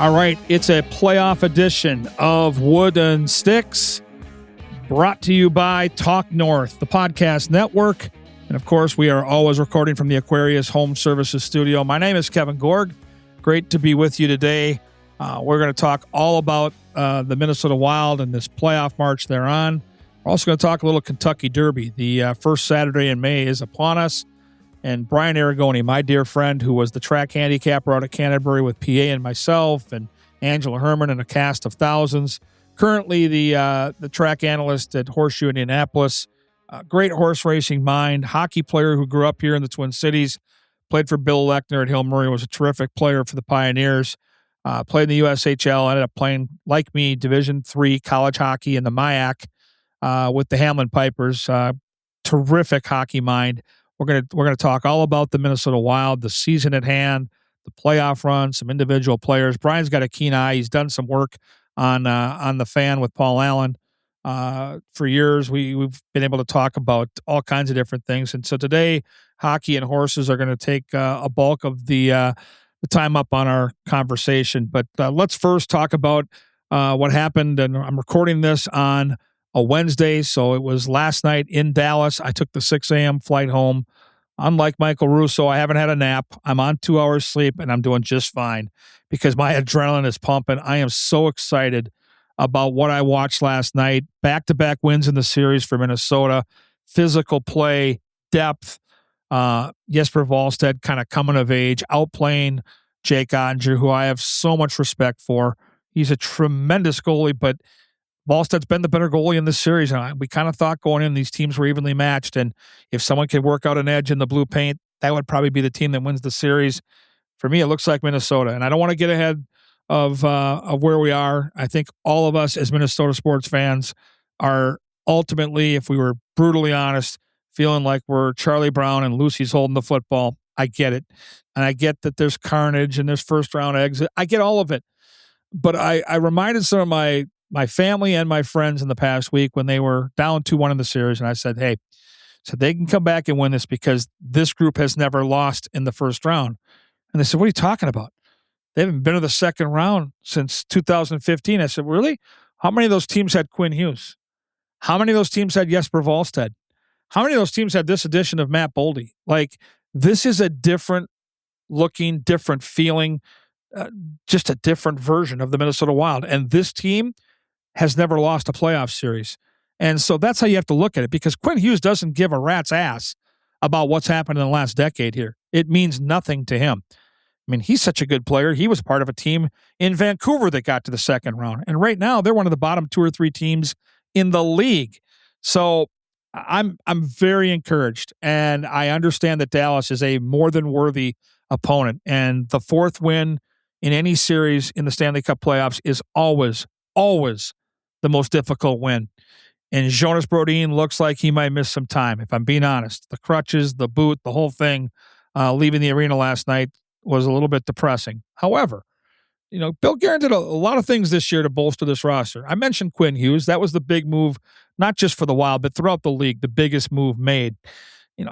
All right, it's a playoff edition of Wood and Sticks, brought to you by Talk North, the podcast network. And of course, we are always recording from the Aquarius Home Services studio. My name is Kevin Gorg. Great to be with you today. We're going to talk all about the Minnesota Wild and this playoff march they're on. We're also going to talk a little Kentucky Derby. The first Saturday in May is upon us. And Brian Arrigoni, my dear friend, who was the track handicapper out of Canterbury with PA and myself and Angela Herman and a cast of thousands. Currently the track analyst at Horseshoe Indianapolis. Great horse racing mind, hockey player who grew up here in the Twin Cities, played for Bill Lechner at Hill Murray, was a terrific player for the Pioneers, played in the USHL, ended up playing, like me, Division III college hockey in the MIAC with the Hamline Pipers. Terrific hockey mind. We're gonna talk all about the Minnesota Wild, the season at hand, the playoff run, some individual players. Brian's got a keen eye. He's done some work on the Fan with Paul Allen for years. We've been able to talk about all kinds of different things, and so today, hockey and horses are going to take a bulk of the time up on our conversation. But let's first talk about what happened. And I'm recording this on a Wednesday, so it was last night in Dallas. I took the 6 a.m. flight home. Unlike Michael Russo, I haven't had a nap. I'm on 2 hours sleep, and I'm doing just fine because my adrenaline is pumping. I am so excited about what I watched last night. Back-to-back wins in the series for Minnesota. Physical play, depth. Jesper Wallstedt kind of coming of age, outplaying Jake Ottinger, who I have so much respect for. He's a tremendous goalie, but Wallstedt's been the better goalie in this series. And we kind of thought going in, these teams were evenly matched. And if someone could work out an edge in the blue paint, that would probably be the team that wins the series. For me, it looks like Minnesota. And I don't want to get ahead of where we are. I think all of us as Minnesota sports fans are ultimately, if we were brutally honest, feeling like we're Charlie Brown and Lucy's holding the football. I get it. And I get that there's carnage and there's first-round exit. I get all of it. But I reminded some of my family and my friends in the past week when they were down 2-1 in the series, and I said, hey, so they can come back and win this because this group has never lost in the first round. And they said, what are you talking about? They haven't been to the second round since 2015. I said, really? How many of those teams had Quinn Hughes? How many of those teams had Jesper Wallstedt? How many of those teams had this edition of Matt Boldy? Like, this is a different looking, different feeling, just a different version of the Minnesota Wild. And this team has never lost a playoff series. And so that's how you have to look at it, because Quinn Hughes doesn't give a rat's ass about what's happened in the last decade here. It means nothing to him. I mean, he's such a good player. He was part of a team in Vancouver that got to the second round. And right now, they're one of the bottom 2 or 3 teams in the league. So I'm very encouraged. And I understand that Dallas is a more than worthy opponent. And the 4th win in any series in the Stanley Cup playoffs is always the most difficult win. And Jonas Brodin looks like he might miss some time, if I'm being honest. The crutches, the boot, the whole thing, leaving the arena last night was a little bit depressing. However, Bill Guerin did a lot of things this year to bolster this roster. I mentioned Quinn Hughes. That was the big move, not just for the Wild, but throughout the league, the biggest move made.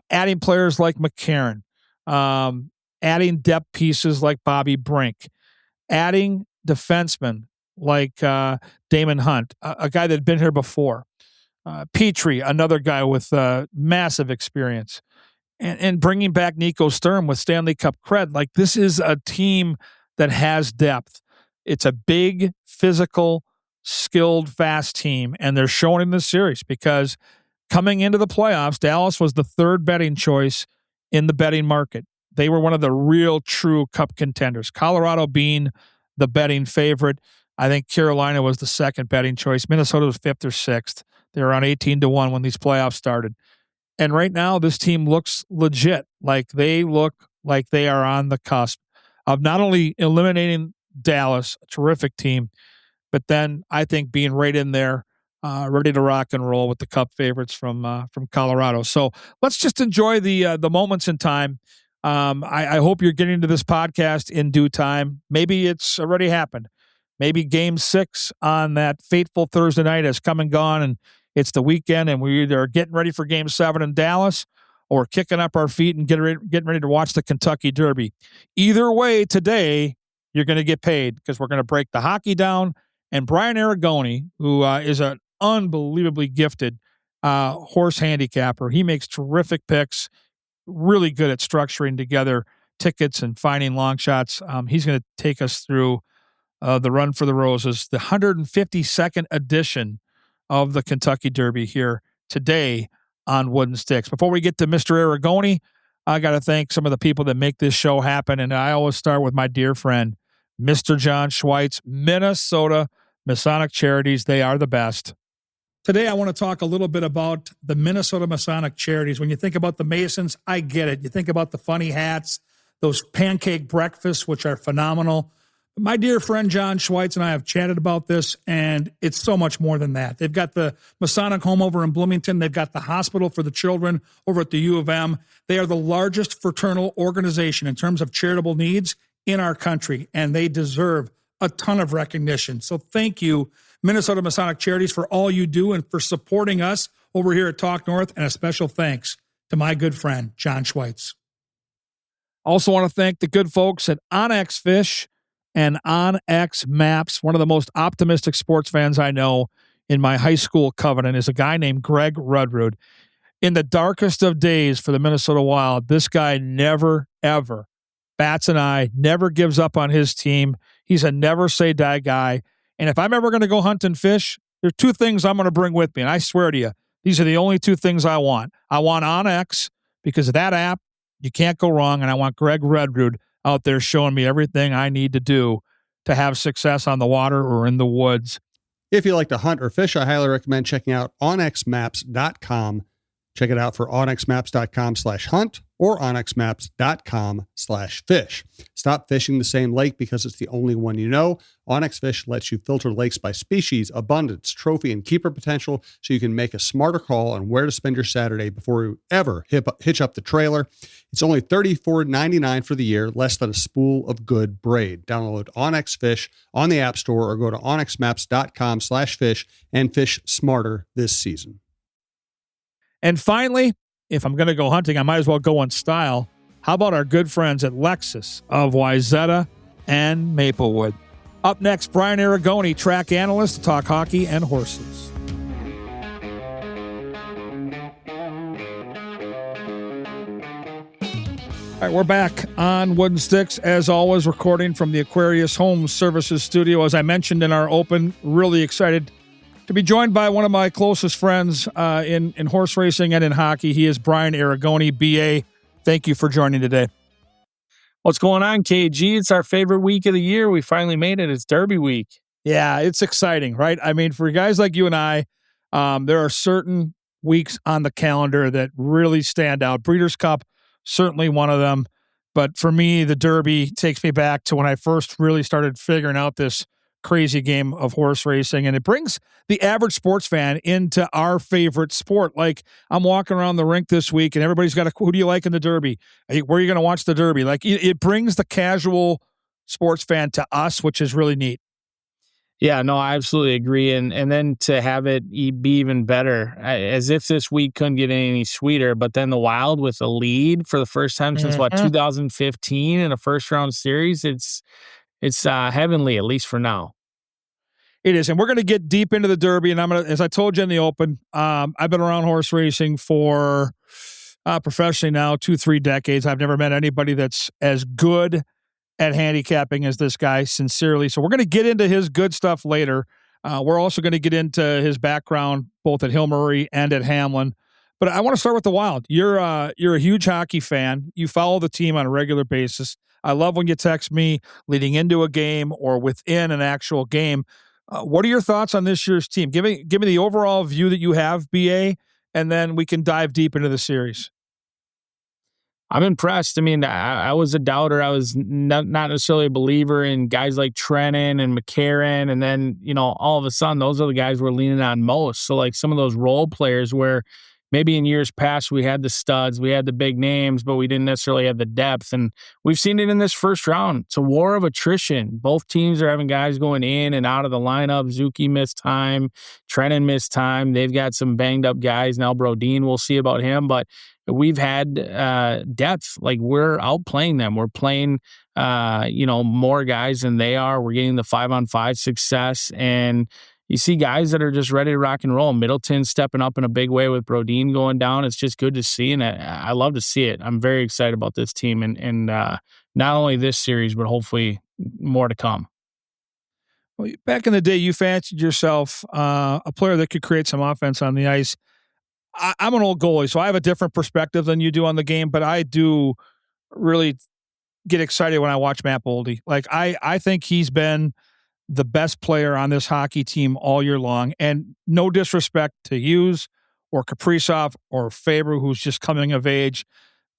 Adding players like McCarron, adding depth pieces like Bobby Brink, adding defensemen like Damon Hunt, a guy that had been here before. Petrie, another guy with massive experience. And bringing back Nico Sturm with Stanley Cup cred. Like, this is a team that has depth. It's a big, physical, skilled, fast team. And they're showing in this series because coming into the playoffs, Dallas was the 3rd betting choice in the betting market. They were one of the real, true Cup contenders. Colorado being the betting favorite. I think Carolina was the 2nd betting choice. Minnesota was 5th or 6th. They were around 18-1 when these playoffs started. And right now, this team looks legit. Like, they look like they are on the cusp of not only eliminating Dallas, a terrific team, but then I think being right in there, ready to rock and roll with the Cup favorites from Colorado. So let's just enjoy the moments in time. I hope you're getting to this podcast in due time. Maybe it's already happened. Maybe Game 6 on that fateful Thursday night has come and gone, and it's the weekend, and we're either getting ready for Game 7 in Dallas or kicking up our feet and getting ready to watch the Kentucky Derby. Either way, today you're going to get paid because we're going to break the hockey down. And Brian Arrigoni, who is an unbelievably gifted horse handicapper, he makes terrific picks, really good at structuring together tickets and finding long shots. He's going to take us through the Run for the Roses, the 152nd edition of the Kentucky Derby here today on Wooden Sticks. Before we get to Mr. Arrigoni, I got to thank some of the people that make this show happen. And I always start with my dear friend, Mr. John Schweitz, Minnesota Masonic Charities. They are the best. Today, I want to talk a little bit about the Minnesota Masonic Charities. When you think about the Masons, I get it. You think about the funny hats, those pancake breakfasts, which are phenomenal. My dear friend John Schweitz and I have chatted about this, and it's so much more than that. They've got the Masonic home over in Bloomington. They've got the hospital for the children over at the U of M. They are the largest fraternal organization in terms of charitable needs in our country, and they deserve a ton of recognition. So thank you, Minnesota Masonic Charities, for all you do and for supporting us over here at Talk North, and a special thanks to my good friend, John Schweitz. Also want to thank the good folks at Onyx Fish and Onyx Maps. One of the most optimistic sports fans I know in my high school covenant is a guy named Greg Rudrud. In the darkest of days for the Minnesota Wild, this guy never, ever bats an eye, never gives up on his team. He's a never say die guy. And if I'm ever going to go hunt and fish, there's two things I'm going to bring with me. And I swear to you, these are the only two things I want. I want Onyx because of that app. You can't go wrong. And I want Greg Rudrud out there showing me everything I need to do to have success on the water or in the woods. If you like to hunt or fish, I highly recommend checking out onxmaps.com. Check it out for onxmaps.com/hunt or onxmaps.com/fish. Stop fishing the same lake because it's the only one you know. Onyx Fish lets you filter lakes by species, abundance, trophy, and keeper potential so you can make a smarter call on where to spend your Saturday before you ever hitch up the trailer. It's only $34.99 for the year, less than a spool of good braid. Download Onyx Fish on the App Store or go to onxmaps.com/fish and fish smarter this season. And finally, if I'm going to go hunting, I might as well go in style. How about our good friends at Lexus of Wayzata and Maplewood? Up next, Brian Arrigoni, track analyst, to talk hockey and horses. All right, we're back on Wooden Sticks, as always, recording from the Aquarius Home Services studio. As I mentioned in our open, really excited to be joined by one of my closest friends in horse racing and in hockey. He is Brian Arrigoni, BA. Thank you for joining today. What's going on, KG? It's our favorite week of the year. We finally made it. It's Derby week. Yeah, it's exciting, right? I mean, for guys like you and I, there are certain weeks on the calendar that really stand out. Breeders' Cup, certainly one of them. But for me, the Derby takes me back to when I first really started figuring out this crazy game of horse racing, and it brings the average sports fan into our favorite sport. Like, I'm walking around the rink this week and everybody's got who do you like in the Derby? Where are you going to watch the Derby? Like, it brings the casual sports fan to us, which is really neat. Yeah, no, I absolutely agree. And then to have it be even better, as if this week couldn't get any sweeter, but then the Wild with a lead for the first time since 2015 in a first round series. It's heavenly, at least for now. It is, and we're going to get deep into the Derby. And I'm going to, as I told you in the open, I've been around horse racing for professionally now 2-3 decades. I've never met anybody that's as good at handicapping as this guy, sincerely. So we're going to get into his good stuff later. We're also going to get into his background, both at Hill Murray and at Hamline. But I want to start with the Wild. You're a huge hockey fan. You follow the team on a regular basis. I love when you text me leading into a game or within an actual game. What are your thoughts on this year's team? Give me the overall view that you have, BA, and then we can dive deep into the series. I'm impressed. I mean, I was a doubter. I was not necessarily a believer in guys like Trennan and McCarron. And then, all of a sudden, those are the guys we're leaning on most. So, like some of those role players where, maybe in years past we had the studs, we had the big names, but we didn't necessarily have the depth. And we've seen it in this first round. It's a war of attrition. Both teams are having guys going in and out of the lineup. Zuki missed time, Trennan missed time. They've got some banged up guys now. Brodeen, we'll see about him, but we've had depth. Like, we're outplaying them. We're playing more guys than they are. We're getting the 5-on-5 success, and you see guys that are just ready to rock and roll. Middleton stepping up in a big way with Brodeen going down. It's just good to see, and I love to see it. I'm very excited about this team, and not only this series, but hopefully more to come. Well, back in the day, you fancied yourself a player that could create some offense on the ice. I'm an old goalie, so I have a different perspective than you do on the game, but I do really get excited when I watch Matt Boldy. Like, I think he's been the best player on this hockey team all year long. And no disrespect to Hughes or Kaprizov or Faber, who's just coming of age.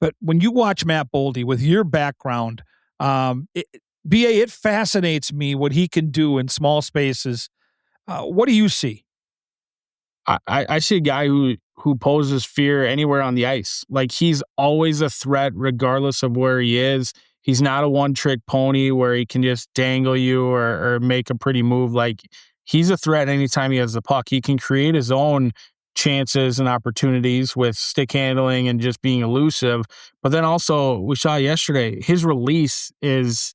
But when you watch Matt Boldy with your background, it fascinates me what he can do in small spaces. What do you see? I see a guy who poses fear anywhere on the ice. Like, he's always a threat regardless of where he is. He's not a one-trick pony where he can just dangle you or make a pretty move. Like, he's a threat anytime he has the puck. He can create his own chances and opportunities with stick handling and just being elusive. But then also, we saw yesterday, his release is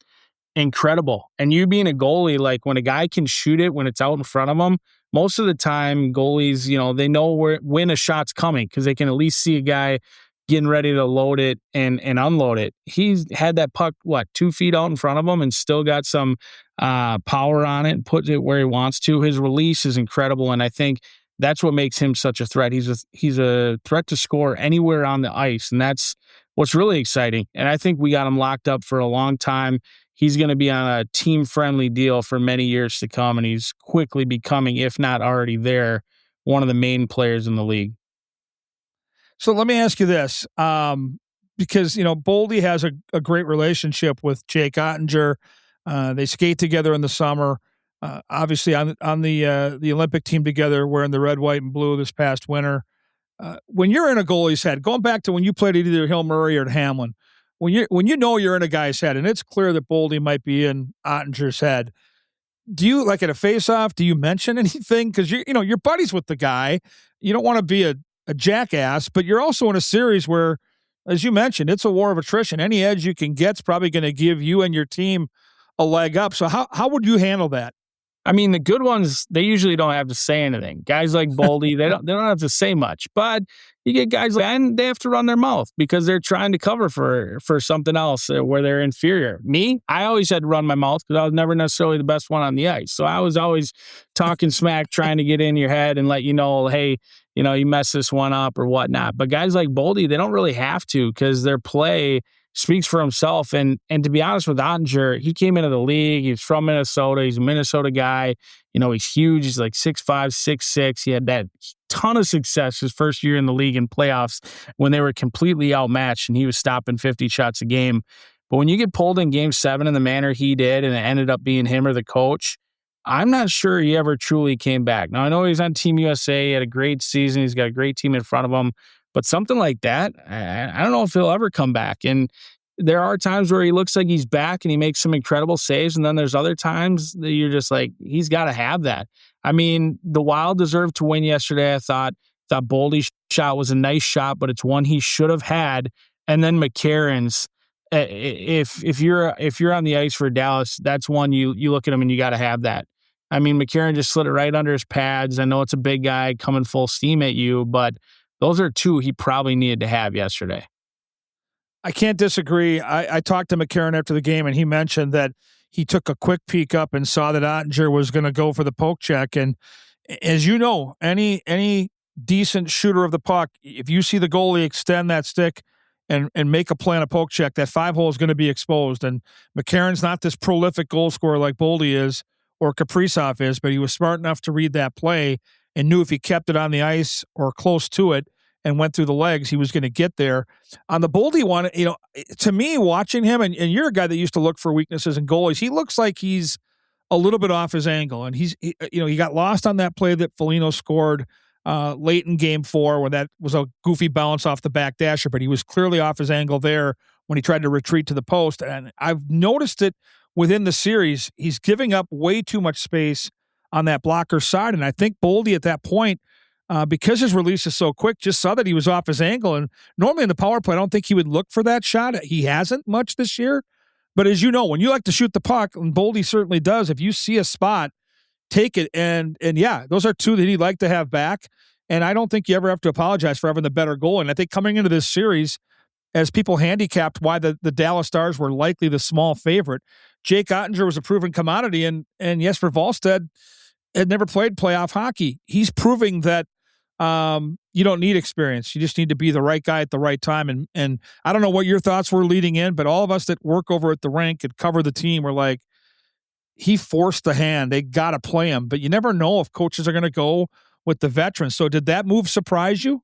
incredible. And you being a goalie, like, when a guy can shoot it when it's out in front of him, most of the time goalies, they know when a shot's coming because they can at least see a guy getting ready to load it and unload it. He's had that puck, 2 feet out in front of him and still got some power on it and puts it where he wants to. His release is incredible, and I think that's what makes him such a threat. He's a threat to score anywhere on the ice, and that's what's really exciting. And I think we got him locked up for a long time. He's going to be on a team-friendly deal for many years to come, and he's quickly becoming, if not already there, one of the main players in the league. So let me ask you this, because, Boldy has a great relationship with Jake Ottinger. They skate together in the summer, obviously on the Olympic team together, wearing the red, white, and blue this past winter. When you're in a goalie's head, going back to when you played at either Hill Murray or at Hamline, when you're in a guy's head, and it's clear that Boldy might be in Ottinger's head, do you, like, at a face-off, do you mention anything? Because you're buddies with the guy. You don't want to be a jackass, but you're also in a series where, as you mentioned, it's a war of attrition. Any edge you can get is probably going to give you and your team a leg up. So how would you handle that? I mean, the good ones, they usually don't have to say anything. Guys like Boldy, they don't have to say much. But you get guys like, and they have to run their mouth because they're trying to cover for something else where they're inferior. Me, I always had to run my mouth because I was never necessarily the best one on the ice. So I was always talking smack, trying to get in your head and let you know, hey, you messed this one up or whatnot. But guys like Boldy, they don't really have to because their play speaks for himself. And to be honest with Ottinger, he came into the league. He's from Minnesota. He's a Minnesota guy. He's huge. He's like 6'5", 6'6". He had that ton of success his first year in the league in playoffs when they were completely outmatched and he was stopping 50 shots a game. But when you get pulled in Game 7 in the manner he did and it ended up being him or the coach, I'm not sure he ever truly came back. Now, I know he's on Team USA. He had a great season. He's got a great team in front of him. But something like that, I don't know if he'll ever come back. And there are times where he looks like he's back and he makes some incredible saves. And then there's other times that you're just like, he's got to have that. I mean, the Wild deserved to win yesterday. I thought Boldy's shot was a nice shot, but it's one he should have had. And then McCarron's, if you're on the ice for Dallas, that's one you look at him and you got to have that. I mean, McCarron just slid it right under his pads. I know it's a big guy coming full steam at you, but those are two he probably needed to have yesterday. I can't disagree. I talked to McCarron after the game, and he mentioned that he took a quick peek up and saw that Ottinger was going to go for the poke check. And as you know, any decent shooter of the puck, if you see the goalie extend that stick and make a play on a poke check, that 5-hole is going to be exposed. And McCarron's not this prolific goal scorer like Boldy is or Kaprizov is, but he was smart enough to read that play and knew if he kept it on the ice or close to it and went through the legs, he was going to get there. On the Boldy one, to me, watching him, and you're a guy that used to look for weaknesses in goalies, he looks like he's a little bit off his angle. And he got lost on that play that Foligno scored late in game 4 when that was a goofy bounce off the back dasher, but he was clearly off his angle there when he tried to retreat to the post. And I've noticed it within the series. He's giving up way too much space on that blocker side. And I think Boldy at that point, because his release is so quick, just saw that he was off his angle. And normally in the power play, I don't think he would look for that shot. He hasn't much this year. But as you know, when you like to shoot the puck, and Boldy certainly does, if you see a spot, take it. And yeah, those are two that he'd like to have back. And I don't think you ever have to apologize for having the better goal. And I think coming into this series, as people handicapped why the Dallas Stars were likely the small favorite, Jake Ottinger was a proven commodity. And Jesper Wallstedt had never played playoff hockey. He's proving that you don't need experience. You just need to be the right guy at the right time. And I don't know what your thoughts were leading in, but all of us that work over at the rink and cover the team were like, he forced the hand. They got to play him. But you never know if coaches are going to go with the veterans. So did that move surprise you?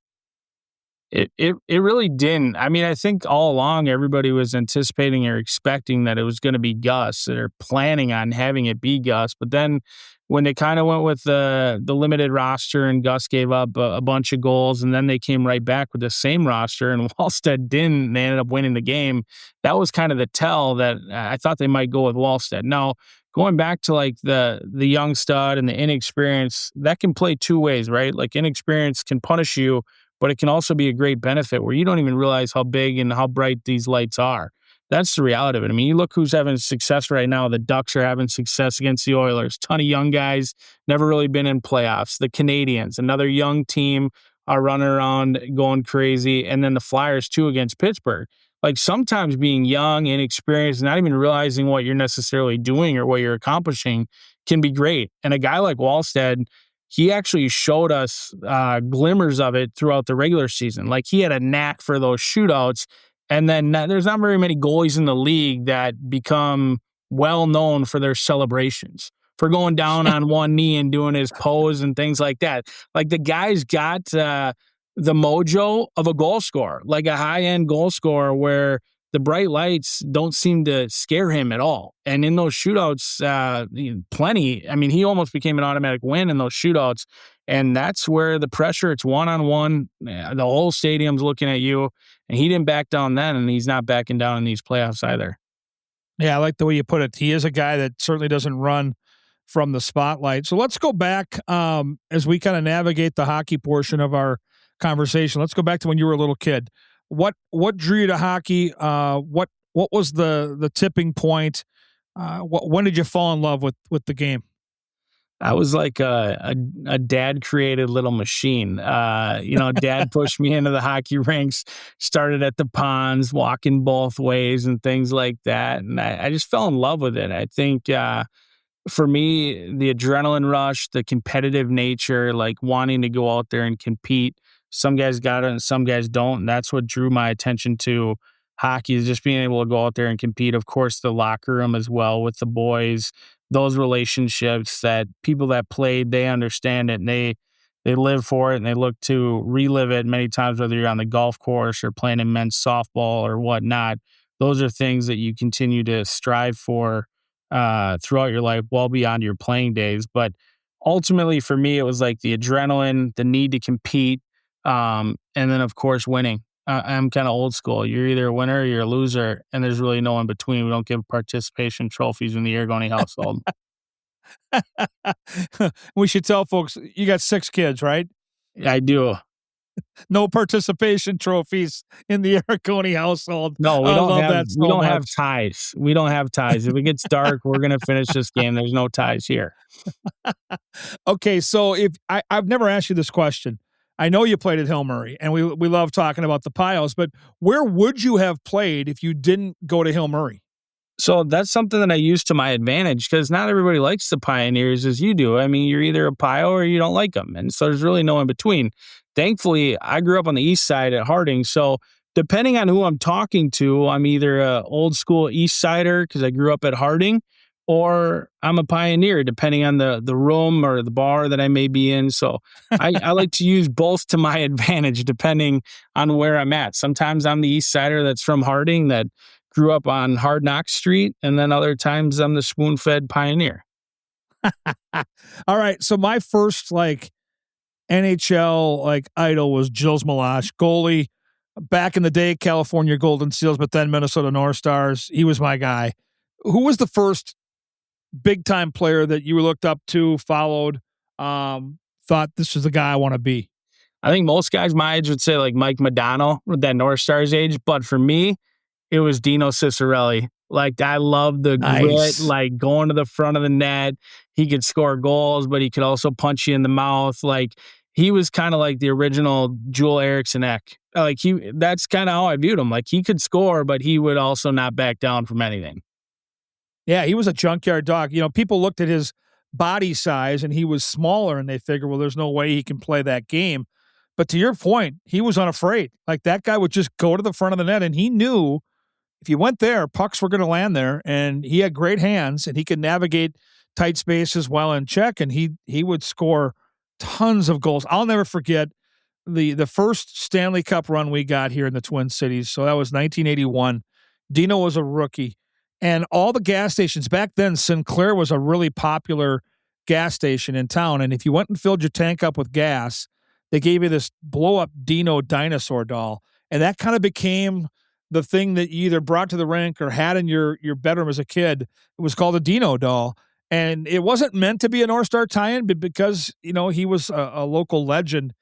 It really didn't. I mean, I think all along everybody was anticipating or expecting that it was going to be Gus, or planning on having it be Gus. But then when they kind of went with the limited roster and Gus gave up a bunch of goals, and then they came right back with the same roster and Wallstedt didn't, and they ended up winning the game. That was kind of the tell that I thought they might go with Wallstedt. Now, going back to like the young stud and the inexperience, that can play two ways, right? Like inexperience can punish you, but it can also be a great benefit where you don't even realize how big and how bright these lights are. That's the reality of it. I mean, you look who's having success right now. The Ducks are having success against the Oilers. Ton of young guys, never really been in playoffs. The Canadians, another young team, are running around going crazy. And then the Flyers, too, against Pittsburgh. Like sometimes being young, inexperienced, not even realizing what you're necessarily doing or what you're accomplishing can be great. And a guy like Wallstedt, he actually showed us glimmers of it throughout the regular season. Like he had a knack for those shootouts. And then there's not very many goalies in the league that become well known for their celebrations, for going down on one knee and doing his pose and things like that. Like the guy's got the mojo of a goal scorer, like a high-end goal scorer where the bright lights don't seem to scare him at all. And in those shootouts, plenty. I mean, he almost became an automatic win in those shootouts. And that's where the pressure, it's one-on-one. The whole stadium's looking at you. And he didn't back down then, and he's not backing down in these playoffs either. Yeah, I like the way you put it. He is a guy that certainly doesn't run from the spotlight. So let's go back as we kind of navigate the hockey portion of our conversation. Let's go back to when you were a little kid. What drew you to hockey? What was the tipping point? When did you fall in love with the game? I was like a dad created little machine. Dad pushed me into the hockey rinks, started at the ponds, walking both ways and things like that. And I just fell in love with it. I think for me, the adrenaline rush, the competitive nature, like wanting to go out there and compete. Some guys got it and some guys don't. And that's what drew my attention to hockey, is just being able to go out there and compete. Of course, the locker room as well with the boys, those relationships that people that played, they understand it and they live for it and they look to relive it many times, whether you're on the golf course or playing in men's softball or whatnot. Those are things that you continue to strive for throughout your life, well beyond your playing days. But ultimately for me, it was like the adrenaline, the need to compete, and then of course winning. I'm kind of old school. You're either a winner or you're a loser, and there's really no in between. We don't give participation trophies in the Arrigoni household. We should tell folks, you got 6 kids, right? I do. No participation trophies in the Arrigoni household. No, we don't have ties. We don't have ties. If it gets dark, we're going to finish this game. There's no ties here. Okay, so if I've never asked you this question. I know you played at Hill Murray, and we love talking about the Pios, but where would you have played if you didn't go to Hill Murray? So that's something that I use to my advantage, because not everybody likes the Pioneers as you do. I mean, you're either a Pio or you don't like them, and so there's really no in between. Thankfully, I grew up on the east side at Harding, so depending on who I'm talking to, I'm either a old school East Sider because I grew up at Harding, or I'm a Pioneer, depending on the room or the bar that I may be in. So I like to use both to my advantage, depending on where I'm at. Sometimes I'm the East Sider that's from Harding that grew up on Hard Knock Street, and then other times I'm the spoon-fed Pioneer. All right, so my first NHL like idol was Jules Malash, goalie back in the day, California Golden Seals, but then Minnesota North Stars. He was my guy. Who was the first big time player that you looked up to, followed, thought this is the guy I want to be? I think most guys my age would say like Mike Modano with that North Stars age, but for me, it was Dino Ciccarelli. Like, I love the grit, like going to the front of the net. He could score goals, but he could also punch you in the mouth. Like, he was kind of like the original Joel Eriksson-Ek. Like, that's kind of how I viewed him. Like, he could score, but he would also not back down from anything. Yeah, he was a junkyard dog. You know, people looked at his body size and he was smaller and they figured, well, there's no way he can play that game. But to your point, he was unafraid. Like, that guy would just go to the front of the net and he knew if you went there, pucks were going to land there, and he had great hands and he could navigate tight spaces while in check, and he would score tons of goals. I'll never forget the first Stanley Cup run we got here in the Twin Cities. So that was 1981. Dino was a rookie, and all the gas stations back then, Sinclair was a really popular gas station in town, and if you went and filled your tank up with gas, they gave you this blow-up Dino dinosaur doll, and that kind of became the thing that you either brought to the rink or had in your bedroom as a kid. It was called a Dino doll. And it wasn't meant to be a North Star tie-in, but because, you know, he was a local legend,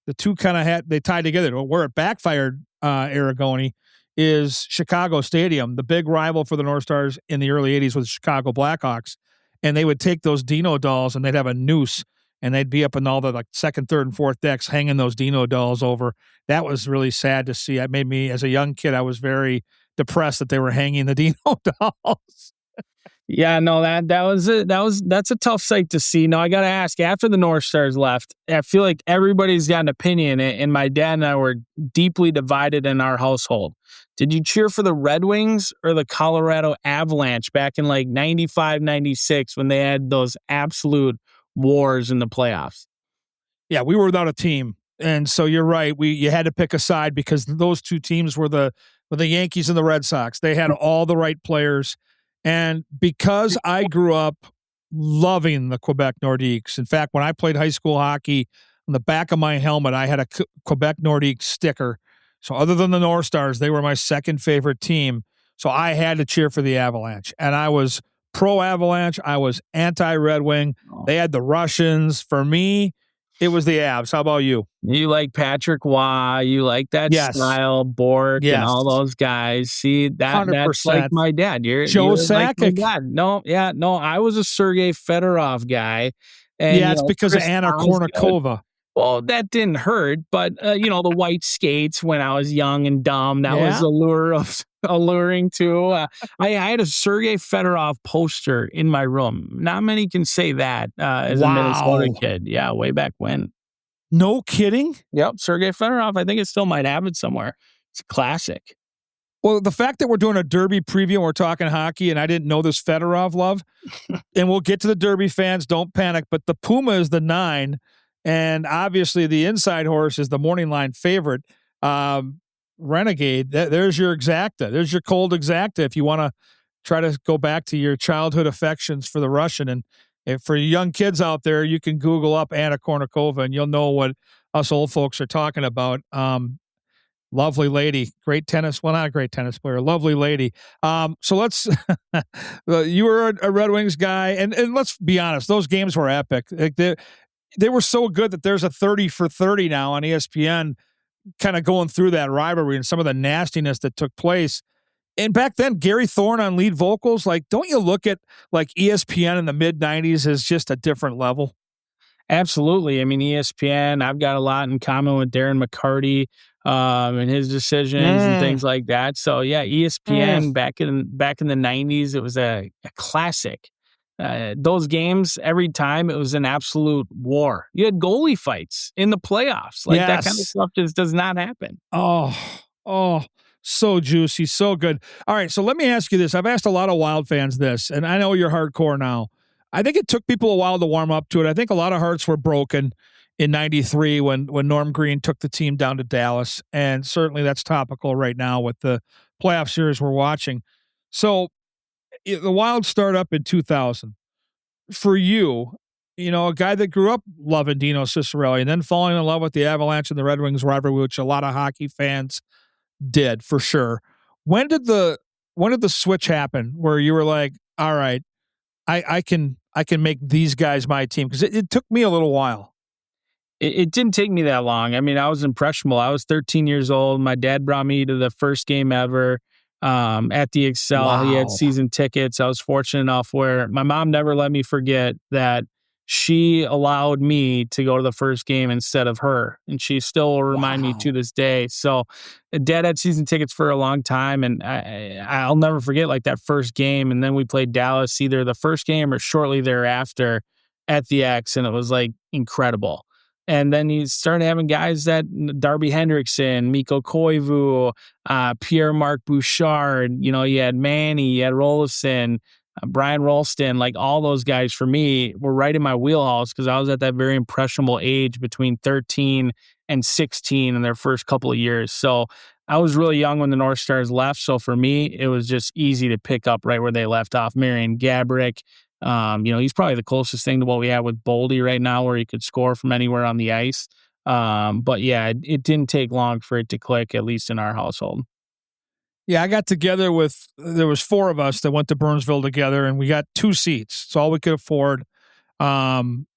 the two kind of they tied together. Where it backfired, Arrigoni, is Chicago Stadium. The big rival for the North Stars in the early 80s was the Chicago Blackhawks. And they would take those Dino dolls and they'd have a noose and they'd be up in all the like second, third, and fourth decks hanging those Dino dolls over. That was really sad to see. It made me, as a young kid, I was very depressed that they were hanging the Dino dolls. Yeah, no, that's a tough sight to see. Now, I got to ask, after the North Stars left, I feel like everybody's got an opinion, and my dad and I were deeply divided in our household. Did you cheer for the Red Wings or the Colorado Avalanche back in like 95, 96 when they had those absolute wars in the playoffs? Yeah, we were without a team. And so you're right. You had to pick a side because those two teams were the Yankees and the Red Sox. They had all the right players. And because I grew up loving the Quebec Nordiques, in fact, when I played high school hockey, on the back of my helmet, I had a Quebec Nordiques sticker. So other than the North Stars, they were my second favorite team. So I had to cheer for the Avalanche. And I was pro-Avalanche. I was anti-Red Wing. They had the Russians. For me, it was the Avs. How about you? You like Patrick Waugh. You like that style, Bork, and all those guys. See, that's 100%. like my dad. Joe you're Sakic. Like my dad. No. I was a Sergei Fedorov guy. And, it's because of Anna Kournikova. Well, that didn't hurt, but the white skates when I was young and dumb, that was alluring too. I had a Sergei Fedorov poster in my room. Not many can say that as a Minnesota kid. Yeah, way back when. No kidding? Yep, Sergei Fedorov. I think it still might have it somewhere. It's a classic. Well, the fact that we're doing a Derby preview and we're talking hockey and I didn't know this Fedorov love, and we'll get to the Derby fans, don't panic, but the Puma is the 9. And obviously, the inside horse is the morning line favorite, Renegade. There's your exacta. There's your cold exacta if you want to try to go back to your childhood affections for the Russian. And if for young kids out there, you can Google up Anna Kournikova and you'll know what us old folks are talking about. Lovely lady, great tennis. Well, not a great tennis player, lovely lady. So let's. You were a Red Wings guy, and let's be honest, those games were epic. Like they were so good that there's a 30 for 30 now on ESPN kind of going through that rivalry and some of the nastiness that took place. And back then, Gary Thorne on lead vocals, like, don't you look at like ESPN in the mid 90s as just a different level? Absolutely. I mean, ESPN, I've got a lot in common with Darren McCarty and his decisions and things like that. So yeah, ESPN back in the 90s, it was a classic. Those games, every time, it was an absolute war. You had goalie fights in the playoffs. Like that kind of stuff just does not happen. Oh, so juicy, so good. All right, so let me ask you this. I've asked a lot of Wild fans this, and I know you're hardcore now. I think it took people a while to warm up to it. I think a lot of hearts were broken in 93 when Norm Green took the team down to Dallas, and certainly that's topical right now with the playoff series we're watching. So the Wild start up in 2000. For you, a guy that grew up loving Dino Ciccarelli and then falling in love with the Avalanche and the Red Wings rivalry, which a lot of hockey fans did for sure. When did the switch happen where you were like, all right, I can make these guys my team? Because it took me a little while. It didn't take me that long. I mean, I was impressionable. I was 13 years old. My dad brought me to the first game ever at the Excel. Wow. He had season tickets. I was fortunate enough where my mom never let me forget that she allowed me to go to the first game instead of her. And she still will remind me to this day. So dad had season tickets for a long time. And I'll never forget like that first game. And then we played Dallas either the first game or shortly thereafter at the X. And it was like incredible. And then you started having guys that Darby Hendrickson, Mikko Koivu, Pierre-Marc Bouchard, you had Manny, you had Rolfsson, Brian Rolston, like all those guys for me were right in my wheelhouse because I was at that very impressionable age between 13 and 16 in their first couple of years. So I was really young when the North Stars left. So for me, it was just easy to pick up right where they left off. Marian Gaborik, he's probably the closest thing to what we have with Boldy right now where he could score from anywhere on the ice. But yeah, it didn't take long for it to click, at least in our household. Yeah, I got together there was 4 of us that went to Burnsville together, and we got 2 seats. It's all we could afford. And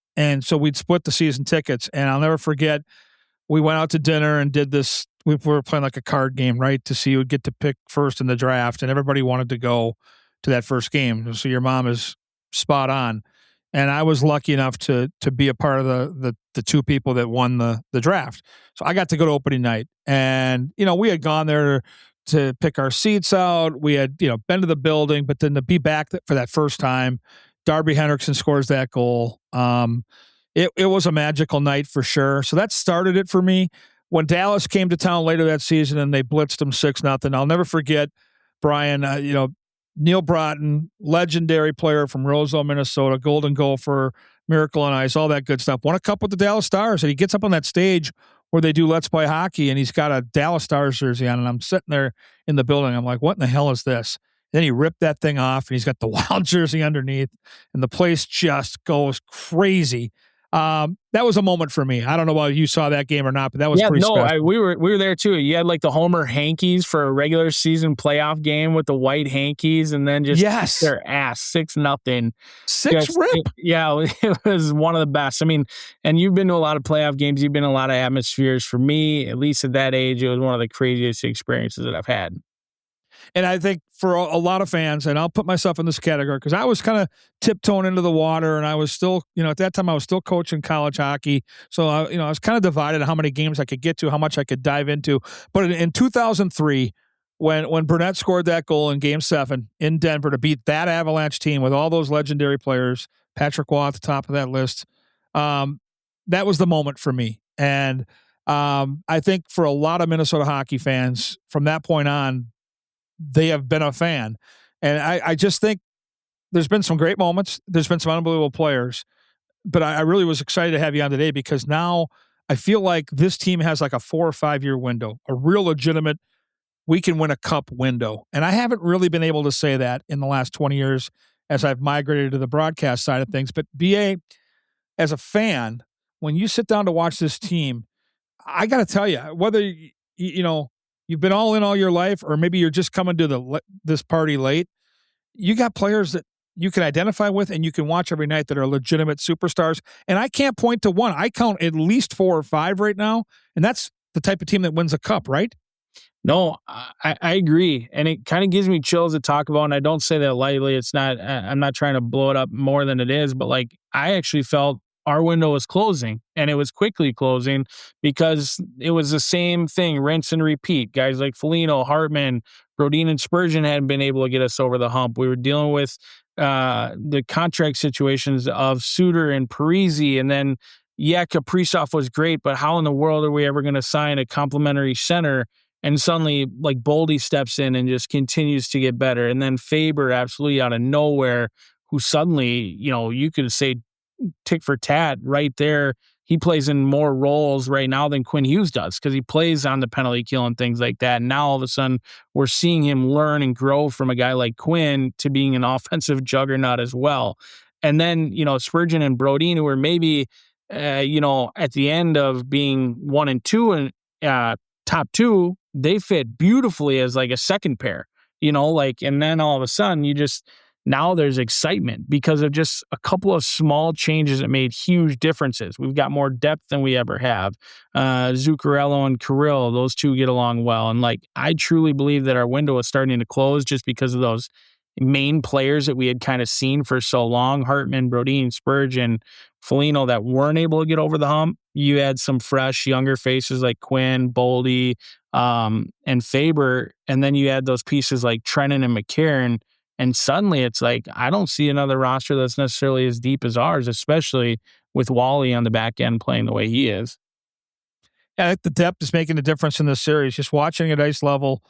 so we'd split the season tickets, and I'll never forget, we went out to dinner and did this. We were playing like a card game, right, to see who would get to pick first in the draft, and everybody wanted to go to that first game. So your mom is spot on. And I was lucky enough to be a part of the 2 people that won the draft. So I got to go to opening night, and we had gone there to pick our seats out. We had, been to the building, but then to be back for that first time, Darby Hendrickson scores that goal. It was a magical night for sure. So that started it for me. When Dallas came to town later that season and they blitzed them 6-0, I'll never forget, Brian, Neil Broughton, legendary player from Roseville, Minnesota, Golden Gopher, Miracle on Ice, all that good stuff. Won a cup with the Dallas Stars, and he gets up on that stage where they do Let's Play Hockey, and he's got a Dallas Stars jersey on, and I'm sitting there in the building. I'm like, what in the hell is this? Then he ripped that thing off, and he's got the Wild jersey underneath, and the place just goes crazy. That was a moment for me. I don't know whether you saw that game or not, but that was pretty special. We were there too. You had like the Homer hankies for a regular season playoff game with the white hankies, and then just their ass 6-0. 6 rip. It was one of the best. I mean, and you've been to a lot of playoff games. You've been in a lot of atmospheres. For me, at least at that age, it was one of the craziest experiences that I've had. And I think for a lot of fans, and I'll put myself in this category because I was kind of tiptoeing into the water, and I was still, at that time I was still coaching college hockey. So, I was kind of divided on how many games I could get to, how much I could dive into. But in 2003, when Burnett scored that goal in Game 7 in Denver to beat that Avalanche team with all those legendary players, Patrick Waugh at the top of that list, that was the moment for me. And I think for a lot of Minnesota hockey fans, from that point on, they have been a fan. And I just think there's been some great moments. There's been some unbelievable players. But I really was excited to have you on today because now I feel like this team has like a 4 or 5 year window, a real legitimate, we can win a cup window. And I haven't really been able to say that in the last 20 years as I've migrated to the broadcast side of things. But BA, as a fan, when you sit down to watch this team, I got to tell you, whether, you've been all in all your life, or maybe you're just coming to this party late, you got players that you can identify with and you can watch every night that are legitimate superstars. And I can't point to one. I count at least 4 or 5 right now, and that's the type of team that wins a cup, right? No, I agree. And it kind of gives me chills to talk about, and I don't say that lightly. It's not, I'm not trying to blow it up more than it is, but like I actually felt our window was closing, and it was quickly closing because it was the same thing, rinse and repeat. Guys like Foligno, Hartman, Brodin, and Spurgeon hadn't been able to get us over the hump. We were dealing with the contract situations of Suter and Parise, and then, Kaprizov was great, but how in the world are we ever going to sign a complimentary center? And suddenly, like, Boldy steps in and just continues to get better. And then Faber, absolutely out of nowhere, who suddenly, you could say tick for tat right there. He plays in more roles right now than Quinn Hughes does because he plays on the penalty kill and things like that. And now all of a sudden we're seeing him learn and grow from a guy like Quinn to being an offensive juggernaut as well. And then, Spurgeon and Brodeen, who were maybe, at the end of being 1 and 2 and top two, they fit beautifully as like a second pair, and then all of a sudden now there's excitement because of just a couple of small changes that made huge differences. We've got more depth than we ever have. Zuccarello and Kirill, those two get along well. And I truly believe that our window is starting to close just because of those main players that we had kind of seen for so long, Hartman, Brodeen, Spurgeon, Foligno, that weren't able to get over the hump. You had some fresh, younger faces like Quinn, Boldy, and Faber, and then you had those pieces like Trennan and McCarron, and suddenly it's I don't see another roster that's necessarily as deep as ours, especially with Wally on the back end playing the way he is. Yeah, I think the depth is making a difference in this series. Just watching at ice level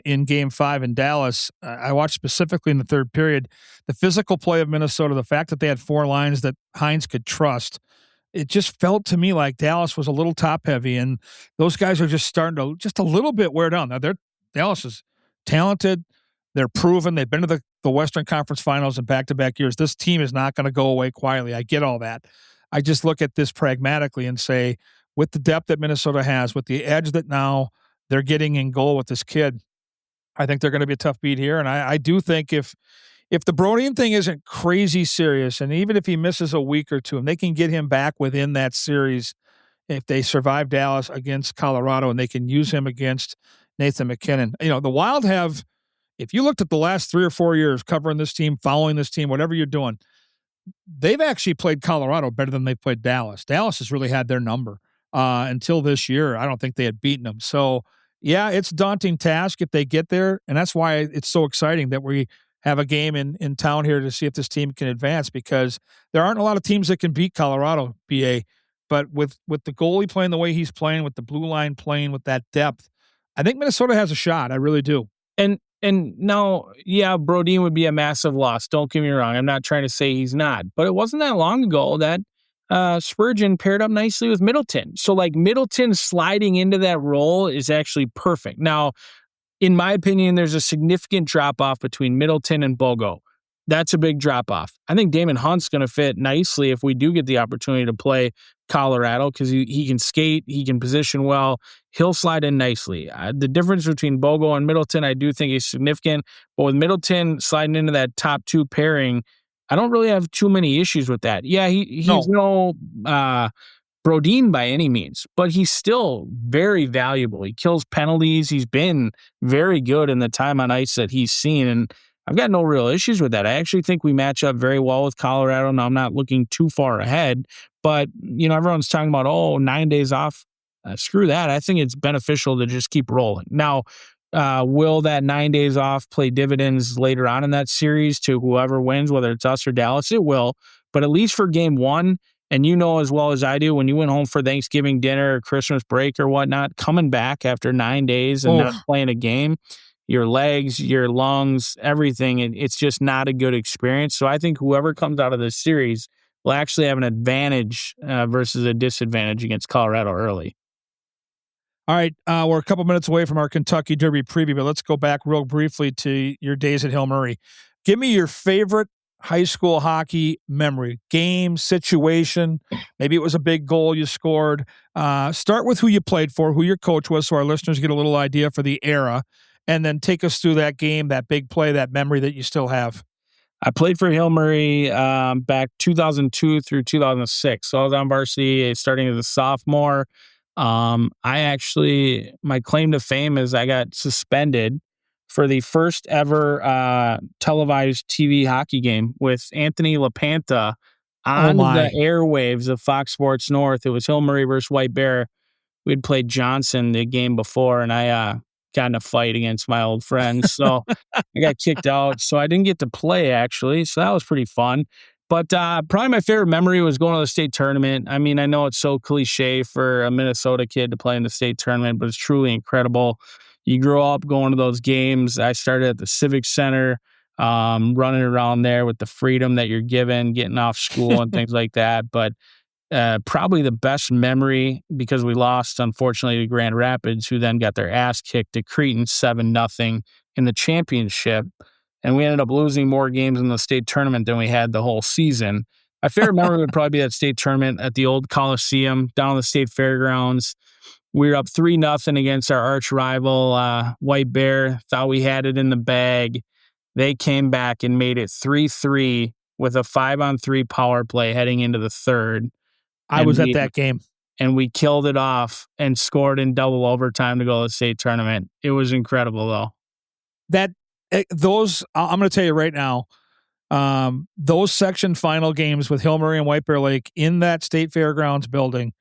in Game 5 in Dallas, I watched specifically in the third period, the physical play of Minnesota, the fact that they had 4 lines that Hines could trust. It just felt to me like Dallas was a little top heavy, and those guys are just starting to just a little bit wear down. Now, Dallas is talented. They're proven. They've been to the Western Conference Finals in back-to-back years. This team is not going to go away quietly. I get all that. I just look at this pragmatically and say, with the depth that Minnesota has, with the edge that now they're getting in goal with this kid, I think they're going to be a tough beat here. And I do think if the Brodeen thing isn't crazy serious, and even if he misses a week or two, and they can get him back within that series, if they survive Dallas against Colorado and they can use him against Nathan McKinnon. The Wild have, if you looked at the last 3 or 4 years covering this team, following this team, whatever you're doing, they've actually played Colorado better than they've played Dallas. Dallas has really had their number until this year. I don't think they had beaten them. So, yeah, it's a daunting task if they get there, and that's why it's so exciting that we have a game in town here to see if this team can advance, because there aren't a lot of teams that can beat Colorado, BA. But with the goalie playing the way he's playing, with the blue line playing with that depth, I think Minnesota has a shot. I really do. And now, yeah, Brodeen would be a massive loss. Don't get me wrong. I'm not trying to say he's not. But it wasn't that long ago that Spurgeon paired up nicely with Middleton. So, Middleton sliding into that role is actually perfect. Now, in my opinion, there's a significant drop-off between Middleton and Bogo. That's a big drop-off. I think Damon Hunt's going to fit nicely if we do get the opportunity to play Colorado, because he can skate, he can position well, he'll slide in nicely. The difference between Bogo and Middleton, I do think is significant, but with Middleton sliding into that top 2 pairing, I don't really have too many issues with that. Yeah, he's no Brodeen by any means, but he's still very valuable. He kills penalties. He's been very good in the time on ice that he's seen, and I've got no real issues with that. I actually think we match up very well with Colorado. Now, I'm not looking too far ahead, but, everyone's talking about, 9 days off. Screw that. I think it's beneficial to just keep rolling. Now, will that 9 days off play dividends later on in that series to whoever wins, whether it's us or Dallas? It will, but at least for game 1, and as well as I do, when you went home for Thanksgiving dinner or Christmas break or whatnot, coming back after 9 days and not playing a game, your legs, your lungs, everything, it's just not a good experience. So I think whoever comes out of this series will actually have an advantage versus a disadvantage against Colorado early. All right, we're a couple minutes away from our Kentucky Derby preview, but let's go back real briefly to your days at Hill Murray. Give me your favorite high school hockey memory, game, situation. Maybe it was a big goal you scored. Start with who you played for, who your coach was, so our listeners get a little idea for the era, and then take us through that game, that big play, that memory that you still have. I played for Hill Murray back 2002 through 2006. So I was on varsity starting as a sophomore. My claim to fame is I got suspended for the first ever televised TV hockey game with Anthony LaPanta on the airwaves of Fox Sports North. It was Hill Murray versus White Bear. We'd played Johnson the game before, and I got in a fight against my old friends. So I got kicked out. So I didn't get to play, actually. So that was pretty fun. But probably my favorite memory was going to the state tournament. I mean, I know it's so cliche for a Minnesota kid to play in the state tournament, but it's truly incredible. You grow up going to those games. I started at the Civic Center, running around there with the freedom that you're given, getting off school and things like that. But probably the best memory, because we lost, unfortunately, to Grand Rapids, who then got their ass kicked to Cretan 7-0 in the championship. and we ended up losing more games in the state tournament than we had the whole season. My favorite memory would probably be that state tournament at the old Coliseum down on the state fairgrounds. We were up 3-0 against our arch rival, White Bear. Thought we had it in the bag. They came back and made it 3-3 with a 5-on-3 power play heading into the third. I was at that game. And we killed it off and scored in double overtime to go to the state tournament. It was incredible, though. I'm going to tell you right now, those section final games with Hillmurray and White Bear Lake in that state fairgrounds building